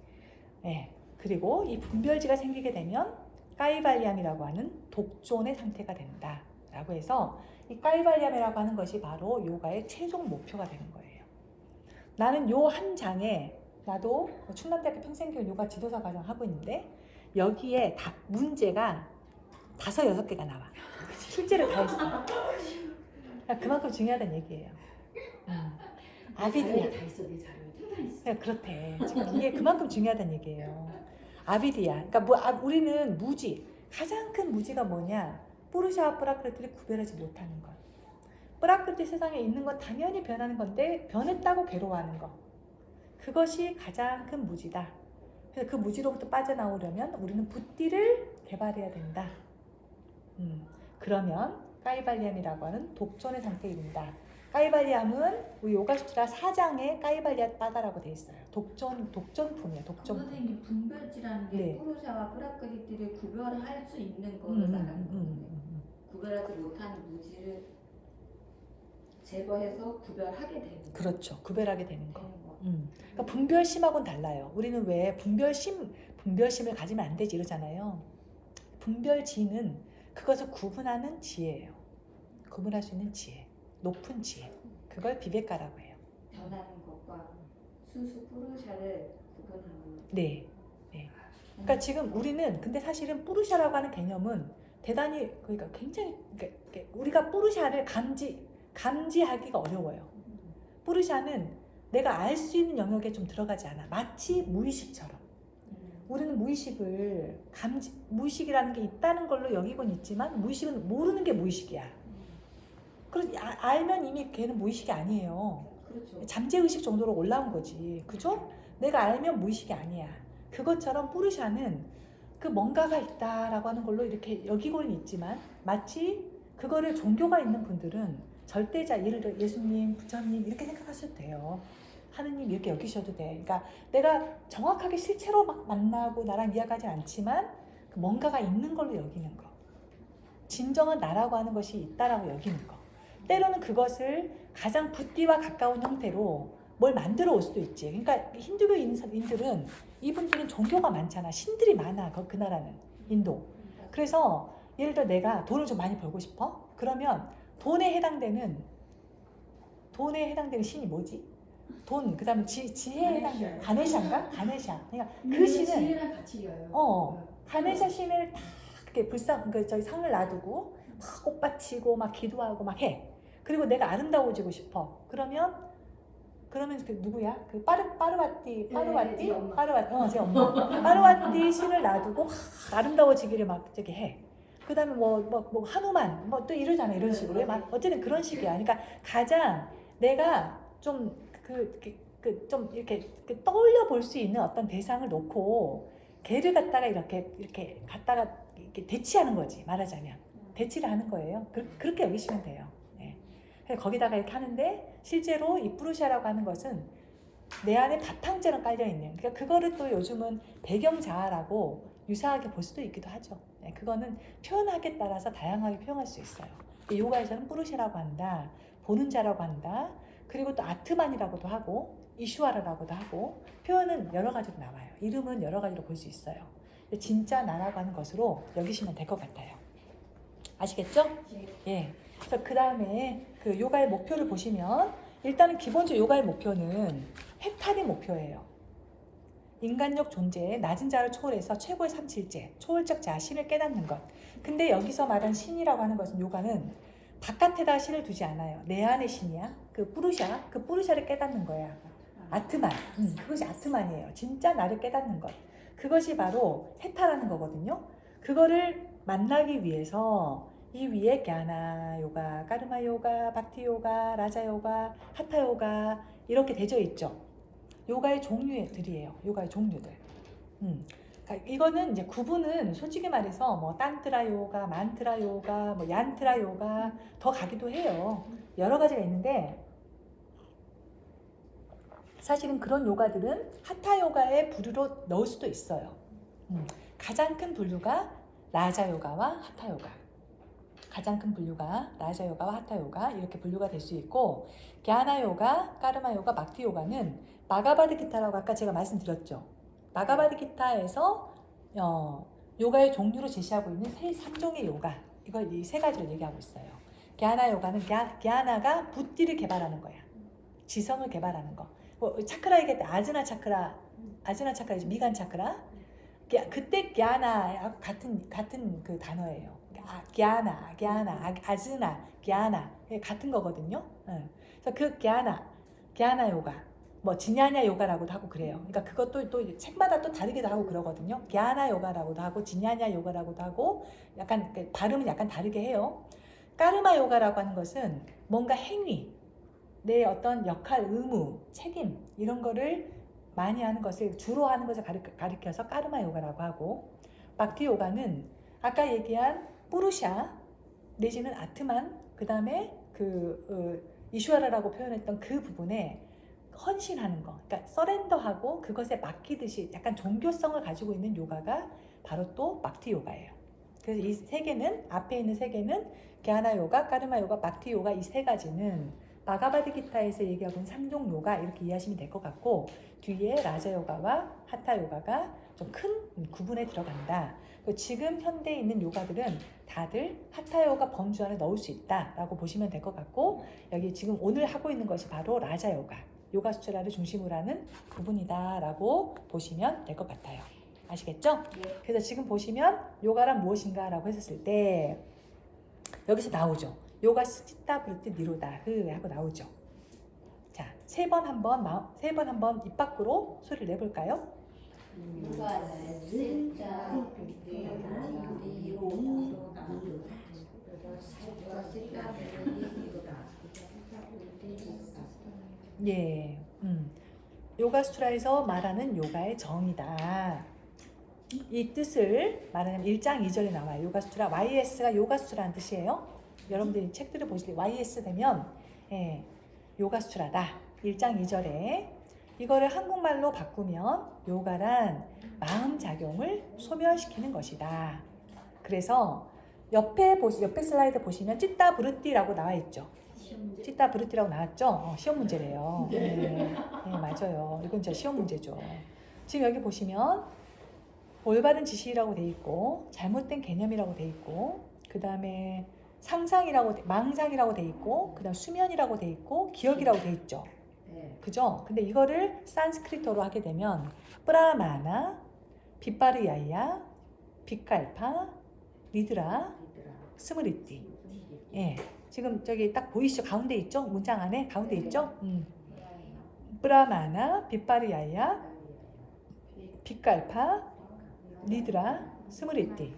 네. 그리고 이 분별지가 생기게 되면 까이발리암이라고 하는 독존의 상태가 된다. 라고 해서 이 까이발리암이라고 하는 것이 바로 요가의 최종 목표가 되는 거예요. 나는 요 한 장에 나도 충남대학교 평생교육 요가 지도사 과정 하고 있는데 여기에 문제가 5-6개가 나와. 실제로 다 했어. 그만큼 중요하다는 얘기예요. 아비디아. 다 있어, 내 자료에 다 있어. 그렇대. 지금 이게 그만큼 중요하다는 얘기예요. 아비디아. 그러니까 우리는 무지. 가장 큰 무지가 뭐냐? 뿌르샤와 프라크르티를 구별하지 못하는 것. 프라크르티 세상에 있는 건 당연히 변하는 건데 변했다고 괴로워하는 것. 그것이 가장 큰 무지다. 그래서 그 무지로부터 빠져나오려면 우리는 붓띠를 개발해야 된다. 그러면 까이발리암이라고 하는 독존의 상태에 이른다. 까이발리암은 우리 요가수트라 4장에 까이발리아 빠다라고 되어 있어요. 독존품이에요. 독존품. 선생님 분별지라는 게 네. 뿌르샤와 프라크르티를 구별할 수 있는 거를 말하는 거예요. 구별하지 못하는 무지를 제거해서 구별하게 되는 거. 그렇죠. 구별하게 되는 거. 되는 거. 그러니까 분별심하고는 달라요. 우리는 왜 분별심을 가지면 안 되지 이러잖아요. 분별지는 그것을 구분하는 지혜예요. 구분할 수 있는 지혜, 높은 지혜. 그걸 비베카라고 해요. 변하는 것과 순수 뿌르샤를 구분하는. 네. 네. 그러니까 지금 우리는 근데 사실은 뿌르샤라고 하는 개념은 대단히 그러니까 굉장히 그러니까 우리가 뿌르샤를 감지하기가 어려워요. 뿌르샤는 내가 알 수 있는 영역에 좀 들어가지 않아. 마치 무의식처럼. 우리는 무의식이라는 게 있다는 걸로 여기곤 있지만 무의식은 모르는 게 무의식이야. 그래서 알면 이미 걔는 무의식이 아니에요. 그렇죠. 잠재의식 정도로 올라온 거지. 그죠? 내가 알면 무의식이 아니야. 그것처럼 뿌르샤는 그 뭔가가 있다라고 하는 걸로 이렇게 여기고는 있지만 마치 그거를 종교가 있는 분들은 절대자, 예를 들어 예수님, 부처님 이렇게 생각하셔도 돼요. 하느님 이렇게 여기셔도 돼. 그러니까 내가 정확하게 실체로 막 만나고 나랑 이야기하지 않지만 그 뭔가가 있는 걸로 여기는 거. 진정한 나라고 하는 것이 있다라고 여기는 거. 때로는 그것을 가장 붓디와 가까운 형태로 뭘 만들어 올 수도 있지. 그러니까 힌두교인들은 이분들은 종교가 많잖아. 신들이 많아. 그 나라는 인도. 그래서 예를 들어 내가 돈을 좀 많이 벌고 싶어? 그러면 돈에 해당되는 신이 뭐지? 돈, 그 다음에 지혜에 해당되는 가네샤인가? 가네샤. 그러니까 그 신은 지혜랑 같이 가요. 가네샤 신을 다 이렇게 저기 상을 놔두고 막 꽃받치고 막 기도하고 막 해. 그리고 내가 아름다워지고 싶어. 그러면 그 누구야? 그 파르와티, 제 엄마. 제 엄마. 파르와티 신을 놔두고 막 아름다워지기를 막 저기 해. 그다음에 뭐 하누만 뭐 또 이러잖아. 이런 식으로. 막 어쨌든 그런 식이야. 그러니까 가장 내가 좀 좀 이렇게 떠올려 볼 수 있는 어떤 대상을 놓고 걔를 갖다가 이렇게 갖다가 이렇게 대치하는 거지. 말하자면 대치를 하는 거예요. 그렇게 여기시면 돼요. 네. 거기다가 이렇게 하는데 실제로 이 뿌르샤라고 하는 것은 내 안에 바탕처럼 깔려 있는. 그러니까 그거를 또 요즘은 배경자아라고 유사하게 볼 수도 있기도 하죠. 네. 그거는 표현하기에 따라서 다양하게 표현할 수 있어요. 요가에서는 뿌르샤라고 한다, 보는 자라고 한다. 그리고 또 아트만이라고도 하고 이슈아라라고도 하고 표현은 여러 가지로 나와요. 이름은 여러 가지로 볼 수 있어요. 진짜 나라고 하는 것으로 여기시면 될 것 같아요. 아시겠죠? 예. 그래서 그 다음에 그 요가의 목표를 보시면 일단은 기본적으로 요가의 목표는 해탈이 목표예요. 인간력 존재의 낮은 자를 초월해서 최고의 삼칠제, 초월적 자신을 깨닫는 것. 근데 여기서 말한 신이라고 하는 것은 요가는 바깥에다 신을 두지 않아요. 내 안에 신이야. 그 뿌르샤를 깨닫는 거야. 아트만. 그것이 아트만이에요. 진짜 나를 깨닫는 것. 그것이 바로 해탈하는 거거든요. 그거를 만나기 위해서 이 위에 갸나 요가, 까르마 요가, 박티 요가, 라자 요가, 하타 요가 이렇게 되어 있죠. 요가의 종류들이에요. 요가의 종류들. 그러니까 이거는 이제 구분은 솔직히 말해서 뭐 탄트라 요가, 만트라 요가, 뭐 얀트라 요가 더 가기도 해요. 여러 가지가 있는데 사실은 그런 요가들은 하타 요가의 부류로 넣을 수도 있어요. 가장 큰 분류가 라자 요가와 하타 요가. 가장 큰 분류가 라자 요가와 하타 요가 이렇게 분류가 될 수 있고 갸나 요가, 까르마 요가, 박티 요가는 바가바드기타라고 아까 제가 말씀드렸죠. 바가바드기타에서 요가의 종류로 제시하고 있는 3종의 요가 이걸 이 3가지를 얘기하고 있어요. 갸나 요가는 갸나가 붓디를 개발하는 거야. 지성을 개발하는 거. 차크라 얘기할 때 아즈나 차크라 미간 차크라 그때 갸나 같은 그 단어예요. 갸나, 아즈나, 갸나 같은 거거든요. 그래서 그 갸나 요가 뭐 지냐냐 요가라고도 하고 그래요. 그러니까 그것도 또 책마다 또 다르기도 하고 그러거든요. 갸나 요가라고도 하고 지냐냐 요가라고도 하고 약간 발음은 약간 다르게 해요. 까르마 요가라고 하는 것은 뭔가 행위, 내 어떤 역할, 의무, 책임 이런 거를 많이 하는 것을 주로 하는 것을 가리켜서 까르마 요가라고 하고 박티 요가는 아까 얘기한 뿌르샤 내지는 아트만 그 다음에 이슈아라라고 표현했던 그 부분에 헌신하는 거, 그러니까 서렌더하고 그것에 맡기듯이 약간 종교성을 가지고 있는 요가가 바로 또 박티 요가예요. 그래서 이 3개는 앞에 있는 3개는 갸나 요가, 까르마 요가, 박티 요가 이 3가지는 바가바드기타에서 얘기하고 있는 3종 요가 이렇게 이해하시면 될 것 같고, 뒤에 라자 요가와 하타 요가가 좀 큰 구분에 들어간다. 지금 현대에 있는 요가들은 다들 하타 요가 범주 안에 넣을 수 있다라고 보시면 될 것 같고, 여기 지금 오늘 하고 있는 것이 바로 라자 요가, 요가 수트라를 중심으로 하는 부분이다라고 보시면 될 것 같아요. 아시겠죠? 네. 그래서 지금 보시면 요가란 무엇인가라고 했었을 때 여기서 나오죠. 요가 치타 브루티 니로다 흐 하고 나오죠. 자, 세 번 한번 입 밖으로 소리를 내볼까요? 요가는 진짜 예, 요가 수트라에서 말하는 요가의 정의다. 이 뜻을 말하면 1장 2절에 나와요. 요가 수트라, YS가 요가 수트라는 뜻이에요. 여러분들이 책들을 보실 때 YS 되면 요가 수트라다. 1장 2절에 이거를 한국말로 바꾸면 요가란 마음작용을 소멸시키는 것이다. 그래서 옆에 슬라이드 보시면 찌따 브루띠라고 나와 있죠. 찌따 브루띠라고 나왔죠? 시험 문제래요. 네, 맞아요. 이건 진짜 시험 문제죠. 지금 여기 보시면 올바른 지식이라고 돼 있고, 잘못된 개념이라고 돼 있고, 그 다음에 망상이라고 돼 있고, 그 다음 수면이라고 돼 있고, 기억이라고 돼 있죠. 그죠? 근데 이거를 산스크리트어로 하게 되면 프라마나, 빗바르야야, 빗갈파, 니드라, 스므리띠. 예, 지금 저기 딱 보이시죠? 가운데 있죠? 문장 안에 가운데 있죠? 프라마나, 빗바르야야, 빗갈파, 니드라, 스므리띠.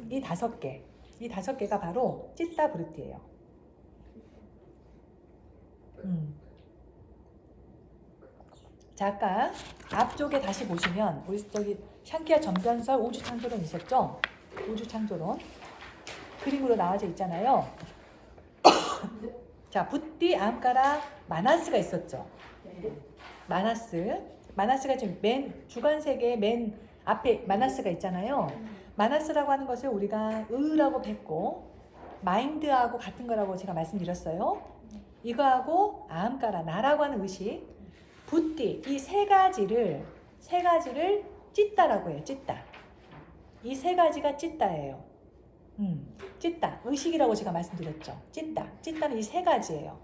이 5개가 바로 찌따 브루티예요. 자, 아까 앞쪽에 다시 보시면 우리 저기 샹키아 전변설 우주창조론 있었죠? 우주창조론 그림으로 나와져 있잖아요. 자, 붓디, 암까라, 마나스가 있었죠. 마나스가 지금 주관세계의 맨 앞에 마나스가 있잖아요. 마나스라고 하는 것을 우리가 의라고 뱉고 마인드하고 같은 거라고 제가 말씀드렸어요. 이거하고 아함까라, 나라고 하는 의식, 붓디, 이 세 가지를 찌따라고 해요. 찌따. 이 세 가지가 찌따예요. 찌따, 의식이라고 제가 말씀드렸죠. 찌따는 이 세 가지예요.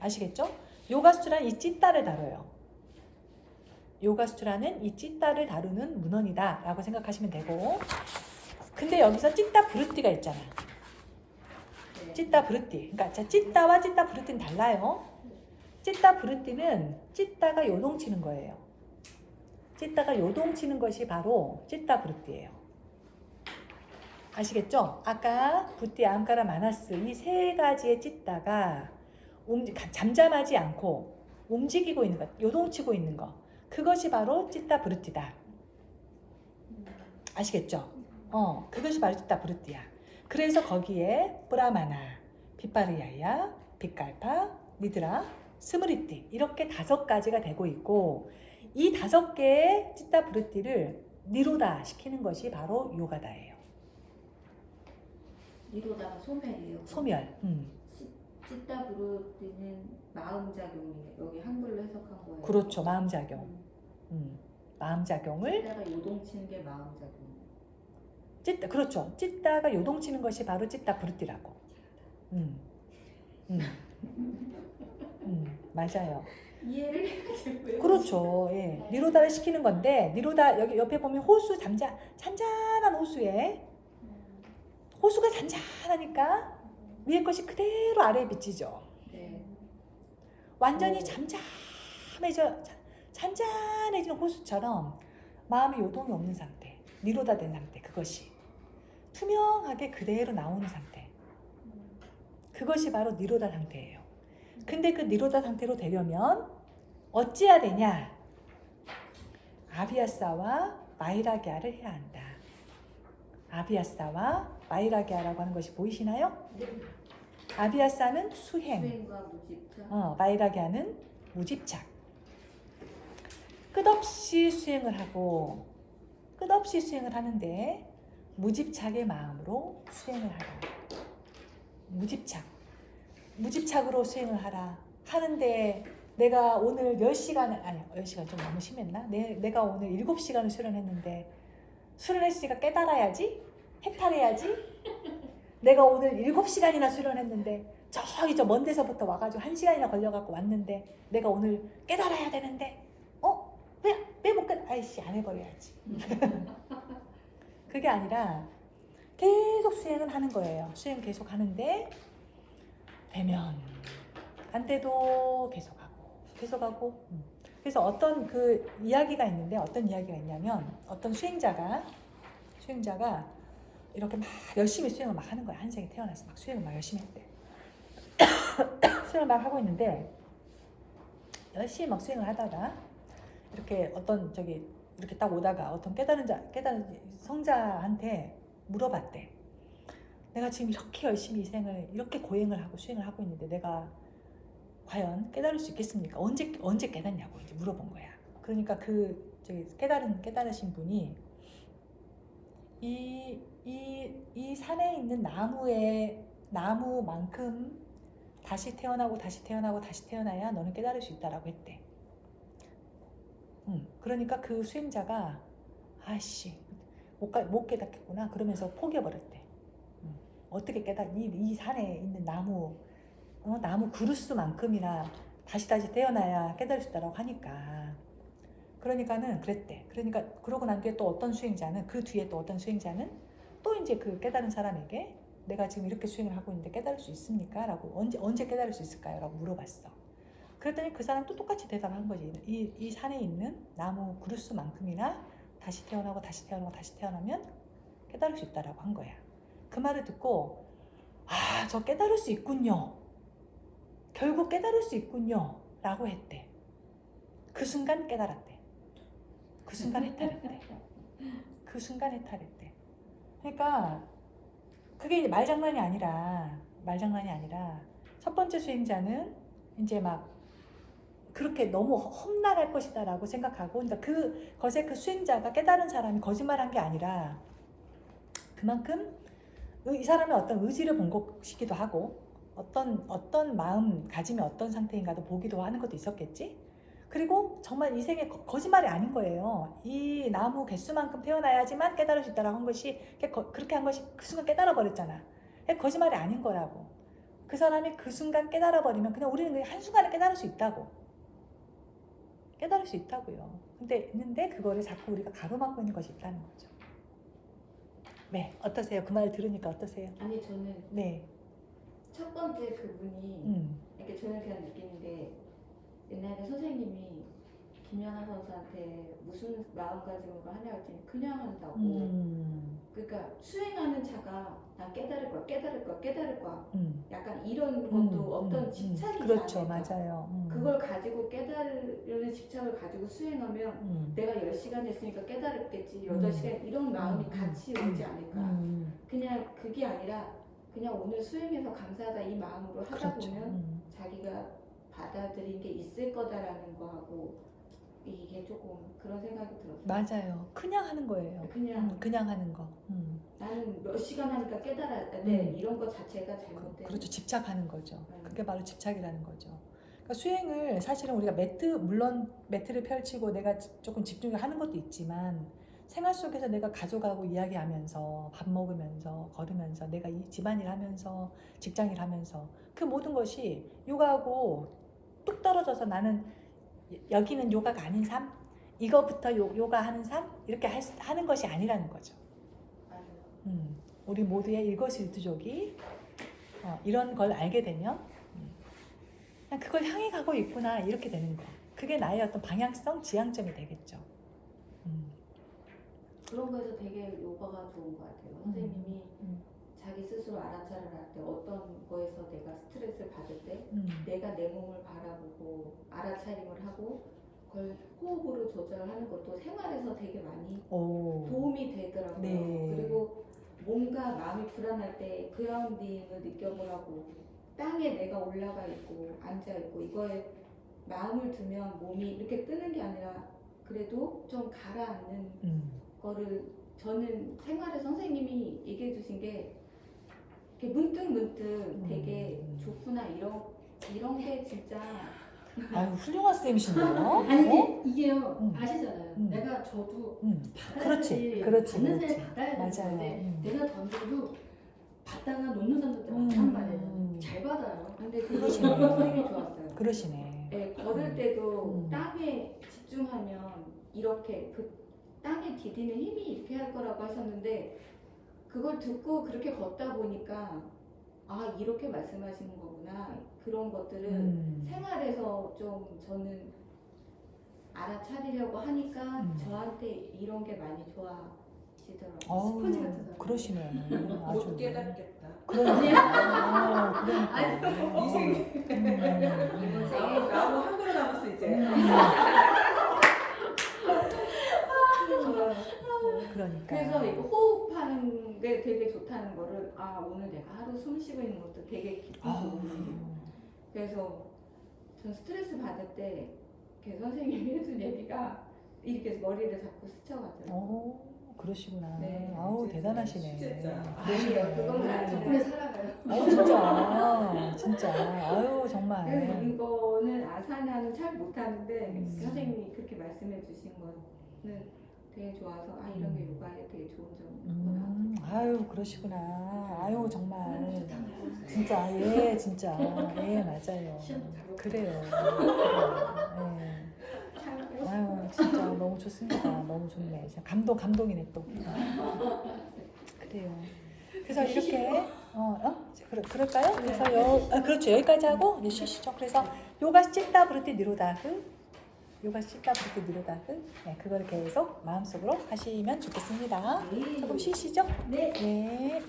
아시겠죠? 요가수트라는 이 찌따를 다뤄요. 요가수트라는 이 찌따를 다루는 문헌이다 라고 생각하시면 되고, 근데 여기서 찌따 브루띠가 있잖아. 찌따 브루띠. 그러니까 찌따와 찌따 브루띠는 달라요. 찌따 브루띠는 찌따가 요동치는 거예요. 찌따가 요동치는 것이 바로 찌따 브루띠예요. 아시겠죠? 아까 붓디, 암까라, 마나스 이 세 가지의 찌따가 잠잠하지 않고 움직이고 있는 것, 요동치고 있는 것, 그것이 바로 찌따 브루띠다. 아시겠죠? 그것이 바로 찌따 브루띠야. 그래서 거기에 브라마나, 빗바르야야, 빗갈파, 니드라, 스므리띠 이렇게 5가지가 되고 있고, 이 5개의 찌따 브루띠를 니로다 시키는 것이 바로 요가다예요. 니로다가 소멸이에요. 소멸. 찌따 브루띠는 마음작용이에요. 여기 한글로 해석한 거예요. 그렇죠. 마음작용. 마음작용을 찌따가 요동치는 게 마음작용. 그렇죠. 찌따가 요동치는 것이 바로 찌따 브루띠라고. 맞아요. 이해를 해가지고요. 그렇죠. 예. 니로다를 시키는 건데, 니로다 여기 옆에 보면 호수, 잔잔한 호수에 호수가 잔잔하니까 위에 것이 그대로 아래에 비치죠. 네. 완전히 잔잔해지는 호수처럼 마음의 요동이 없는 상태, 니로다 된 상태, 그것이 투명하게 그대로 나오는 상태, 그것이 바로 니로다 상태예요. 근데 그 니로다 상태로 되려면 어찌해야 되냐? 아비아사와 마이라게아를 해야 한다. 아비아사와 마이라게아라고 하는 것이 보이시나요? 네. 아비아사는 수행, 수행과 무집착. 마이라게아는 무집착. 끝없이 수행을 하는데 무집착의 마음으로 수행을 하라. 무집착. 무집착으로 수행을 하라 하는데 내가 오늘 10시간을 아니 10시간 좀 너무 심했나? 내가 오늘 7시간을 수련했는데 수련했으니까 깨달아야지? 해탈해야지? 내가 오늘 7시간이나 수련했는데 저기 저 먼 데서부터 와가지고 1시간이나 걸려갖고 왔는데 내가 오늘 깨달아야 되는데 왜 못 깨달아? 아이씨 안 해버려야지. 그게 아니라 계속 수행은 하는 거예요. 수행 계속 하는데 되면 안 돼도 계속하고 그래서 어떤 그 이야기가 있는데 어떤 이야기가 있냐면 어떤 수행자가 이렇게 막 열심히 수행을 막 하는 거야. 한생에 태어나서 막 수행을 막 열심히 했대. 수행을 막 하고 있는데 열심히 막 수행을 하다가 이렇게 어떤 이렇게 딱 오다가 어떤 깨달은 성자한테 물어봤대. 내가 지금 이렇게 열심히 이렇게 고행을 하고 수행을 하고 있는데 내가 과연 깨달을 수 있겠습니까? 언제 깨닫냐고 이제 물어본 거야. 그러니까 깨달으신 분이 이 산에 있는 나무만큼 다시 태어나고 다시 태어나야 너는 깨달을 수 있다라고 했대. 그러니까 그 수행자가 아씨 못 깨닫겠구나 그러면서 포기해버렸대. 어떻게 이 산에 있는 나무 그루스만큼이나 다시 태어나야 깨달을 수 있다라고 하니까 그러니까는 그랬대. 그러니까 그러고 난 뒤에 또 어떤 수행자는 그 뒤에 또 어떤 수행자는 또 이제 그 깨달은 사람에게 내가 지금 이렇게 수행을 하고 있는데 깨달을 수 있습니까? 라고 언제 깨달을 수 있을까요? 라고 물어봤어. 그랬더니 그 사람도 똑같이 대답한 거지. 이 산에 있는 나무 그루스만큼이나 다시 태어나면 깨달을 수 있다라고 한 거야. 그 말을 듣고 저 깨달을 수 있군요. 결국 깨달을 수 있군요. 라고 했대. 그 순간 깨달았대. 그 순간 해탈했대. 그러니까 그게 이제 말장난이 아니라 첫 번째 수행자는 이제 막 그렇게 너무 험난할 것이다라고 생각하고 그러니까 그것에 그 수행자가 깨달은 사람이 거짓말한 게 아니라 그만큼 이 사람의 어떤 의지를 본 것이기도 하고 어떤 마음가짐이 어떤 상태인가도 보기도 하는 것도 있었겠지. 그리고 정말 이 생에 거짓말이 아닌 거예요. 이 나무 개수만큼 태어나야지만 깨달을 수 있다라고 한 것이 그렇게 한 것이 그 순간 깨달아 버렸잖아. 거짓말이 아닌 거라고. 그 사람이 그 순간 깨달아 버리면 그냥 우리는 그냥 한순간에 깨달을 수 있다고요. 근데 그거를 자꾸 우리가 가로막고 있는 것이 있다는 거죠. 네, 어떠세요? 그 말 들으니까 어떠세요? 아니 저는 네. 첫 번째 그분이 이렇게 저는 그냥 느끼는데 옛날에 선생님이 김연아 선수한테 무슨 마음가짐으로 하냐고 했더니 그냥 한다고. 그러니까 수행하는 자가 나 깨달을 거야. 약간 이런 것도 어떤 집착이지 그렇죠, 않을까. 맞아요. 그걸 가지고 깨달으려는 집착을 가지고 수행하면 내가 10시간 했으니까 깨달았겠지 8시간 이런 마음이 같이 오지 않을까. 그냥 그게 아니라 그냥 오늘 수행해서 감사하다 이 마음으로 하다 그렇죠. 보면 자기가 받아들인 게 있을 거다라는 거하고 이게 조금 그런 생각이 들었어요. 맞아요. 그냥 하는 거예요. 그냥 하는 거. 나는 몇 시간 하니까 깨달아야 돼. 이런 거 자체가 잘못된. 그렇죠. 집착하는 거죠. 그게 바로 집착이라는 거죠. 그러니까 수행을 사실은 우리가 물론 매트를 펼치고 내가 조금 집중을 하는 것도 있지만 생활 속에서 내가 가져가고 이야기하면서 밥 먹으면서 걸으면서 내가 이 집안일 하면서 직장일 하면서 그 모든 것이 요가하고 뚝 떨어져서 나는 여기는 요가가 아닌 삶, 이거부터 요가하는 삶 이렇게 하는 것이 아니라는 거죠. 우리 모두의 일거수일투족이 이런 걸 알게 되면 그냥 그걸 향해 가고 있구나 이렇게 되는 거. 그게 나의 어떤 방향성, 지향점이 되겠죠. 그런 거에서 되게 요가가 좋은 것 같아요. 선생님이 자기 스스로 알아차림을 할 때 어떤 거에서 내가 스트레스를 받을 때 내가 내 몸을 바라보고 알아차림을 하고 그걸 호흡으로 조절하는 것도 생활에서 되게 많이 도움이 되더라고요. 네. 그리고 뭔가 마음이 불안할 때 그라운딩을 느껴보라고 땅에 내가 올라가 있고 앉아 있고 이거에 마음을 두면 몸이 이렇게 뜨는 게 아니라 그래도 좀 가라앉는 거를 저는 생활에 선생님이 얘기해 주신 게 이렇게 문득 되게 좋구나 이런 게 진짜 아유 훌륭한 쌤이신데요. 아니 어? 이게요 아시잖아요. 음. 내가 저도 그렇지, 받아야지, 그렇지, 받는 그렇지. 사람이 받아야 맞아요. 되는데 내가 던져도 받다가 놓는 사람들 음. 많단 말이에요. 잘 받아요. 근데 그게 그러시네. 되게 좋았어요. 그러시네. 네, 걸을 때도 음. 땅에 집중하면 이렇게 그 땅에 디디는 힘이 이렇게 할 거라고 하셨는데 그걸 듣고 그렇게 걷다 보니까 아 이렇게 말씀하시는 거구나 그런 것들을 생활에서 좀 저는 알아차리려고 하니까 저한테 이런 게 많이 좋아지더라고요. 어우, 스펀지 같아서. 그러시네. 아주. 못 깨닫겠다. 그러니까. 그러니까. 이번 생에 나무 한 그릇 남았어 이제. 그러니까. 그래서 이거 호흡하는 게 되게 좋다는 거를 아 오늘 내가 하루 숨 쉬고 있는 것도 되게 기쁜 부분이에요. 그래서 전 스트레스 받을 때 이렇게 선생님이 해준 얘기가 이렇게 머리를 자꾸 스쳐가지고 오, 그러시구나. 네. 아우 대단하시네. 진짜. 아니에요 그건 덕분에 아니고 살아가요. 진짜, 진짜. 아유 그래서 정말. 이거는 아사나는 잘 못하는데 선생님이 그렇게 말씀해 주신 거는 되게 좋아서 아 이런 게 요가에 되게 좋은 점이구나. 아유 그러시구나. 아유 정말. 진짜 예 진짜 예 맞아요. 그래요. 예. 아유 진짜 너무 좋습니다. 너무 좋네. 진짜 감동이네 또. 그래요. 그래서 이렇게 그럴까요? 그래서 그렇죠 여기까지 하고 이제 쉬시죠. 그래서 요가 씻다 부를 때 니로다흐, 요가 씻다 부를 때 니로다흐, 네 그걸 계속 마음속으로 하시면 좋겠습니다. 네. 조금 쉬시죠. 네. 네.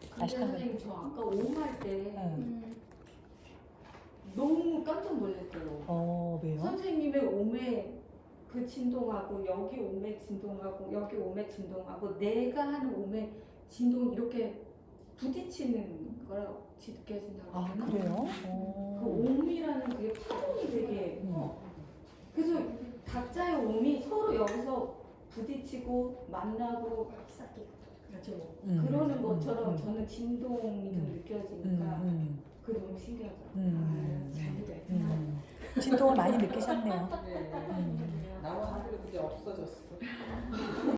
근데 다시 한번. 선생님 저 아까 오음할 때 응. 너무 깜짝 놀랐어요. 왜요? 선생님의 오음에 그 진동하고 여기 오음에 진동하고 여기 오음에 진동하고 내가 하는 오음에 진동 이렇게 부딪히는 거라고 느껴진다고 아 하나? 그래요? 그 오음이라는 그게 파동이 되게 그래서 각자의 오음이 서로 여기서 부딪히고 만나고 싹이 그렇죠. 그러는 것처럼 저는 진동이 좀 느껴지니까 그게 너무 신기하더라고요. 잘 돼요. 진동을 많이 느끼셨네요. 네. 나무 한 그릇 이제 없어졌어.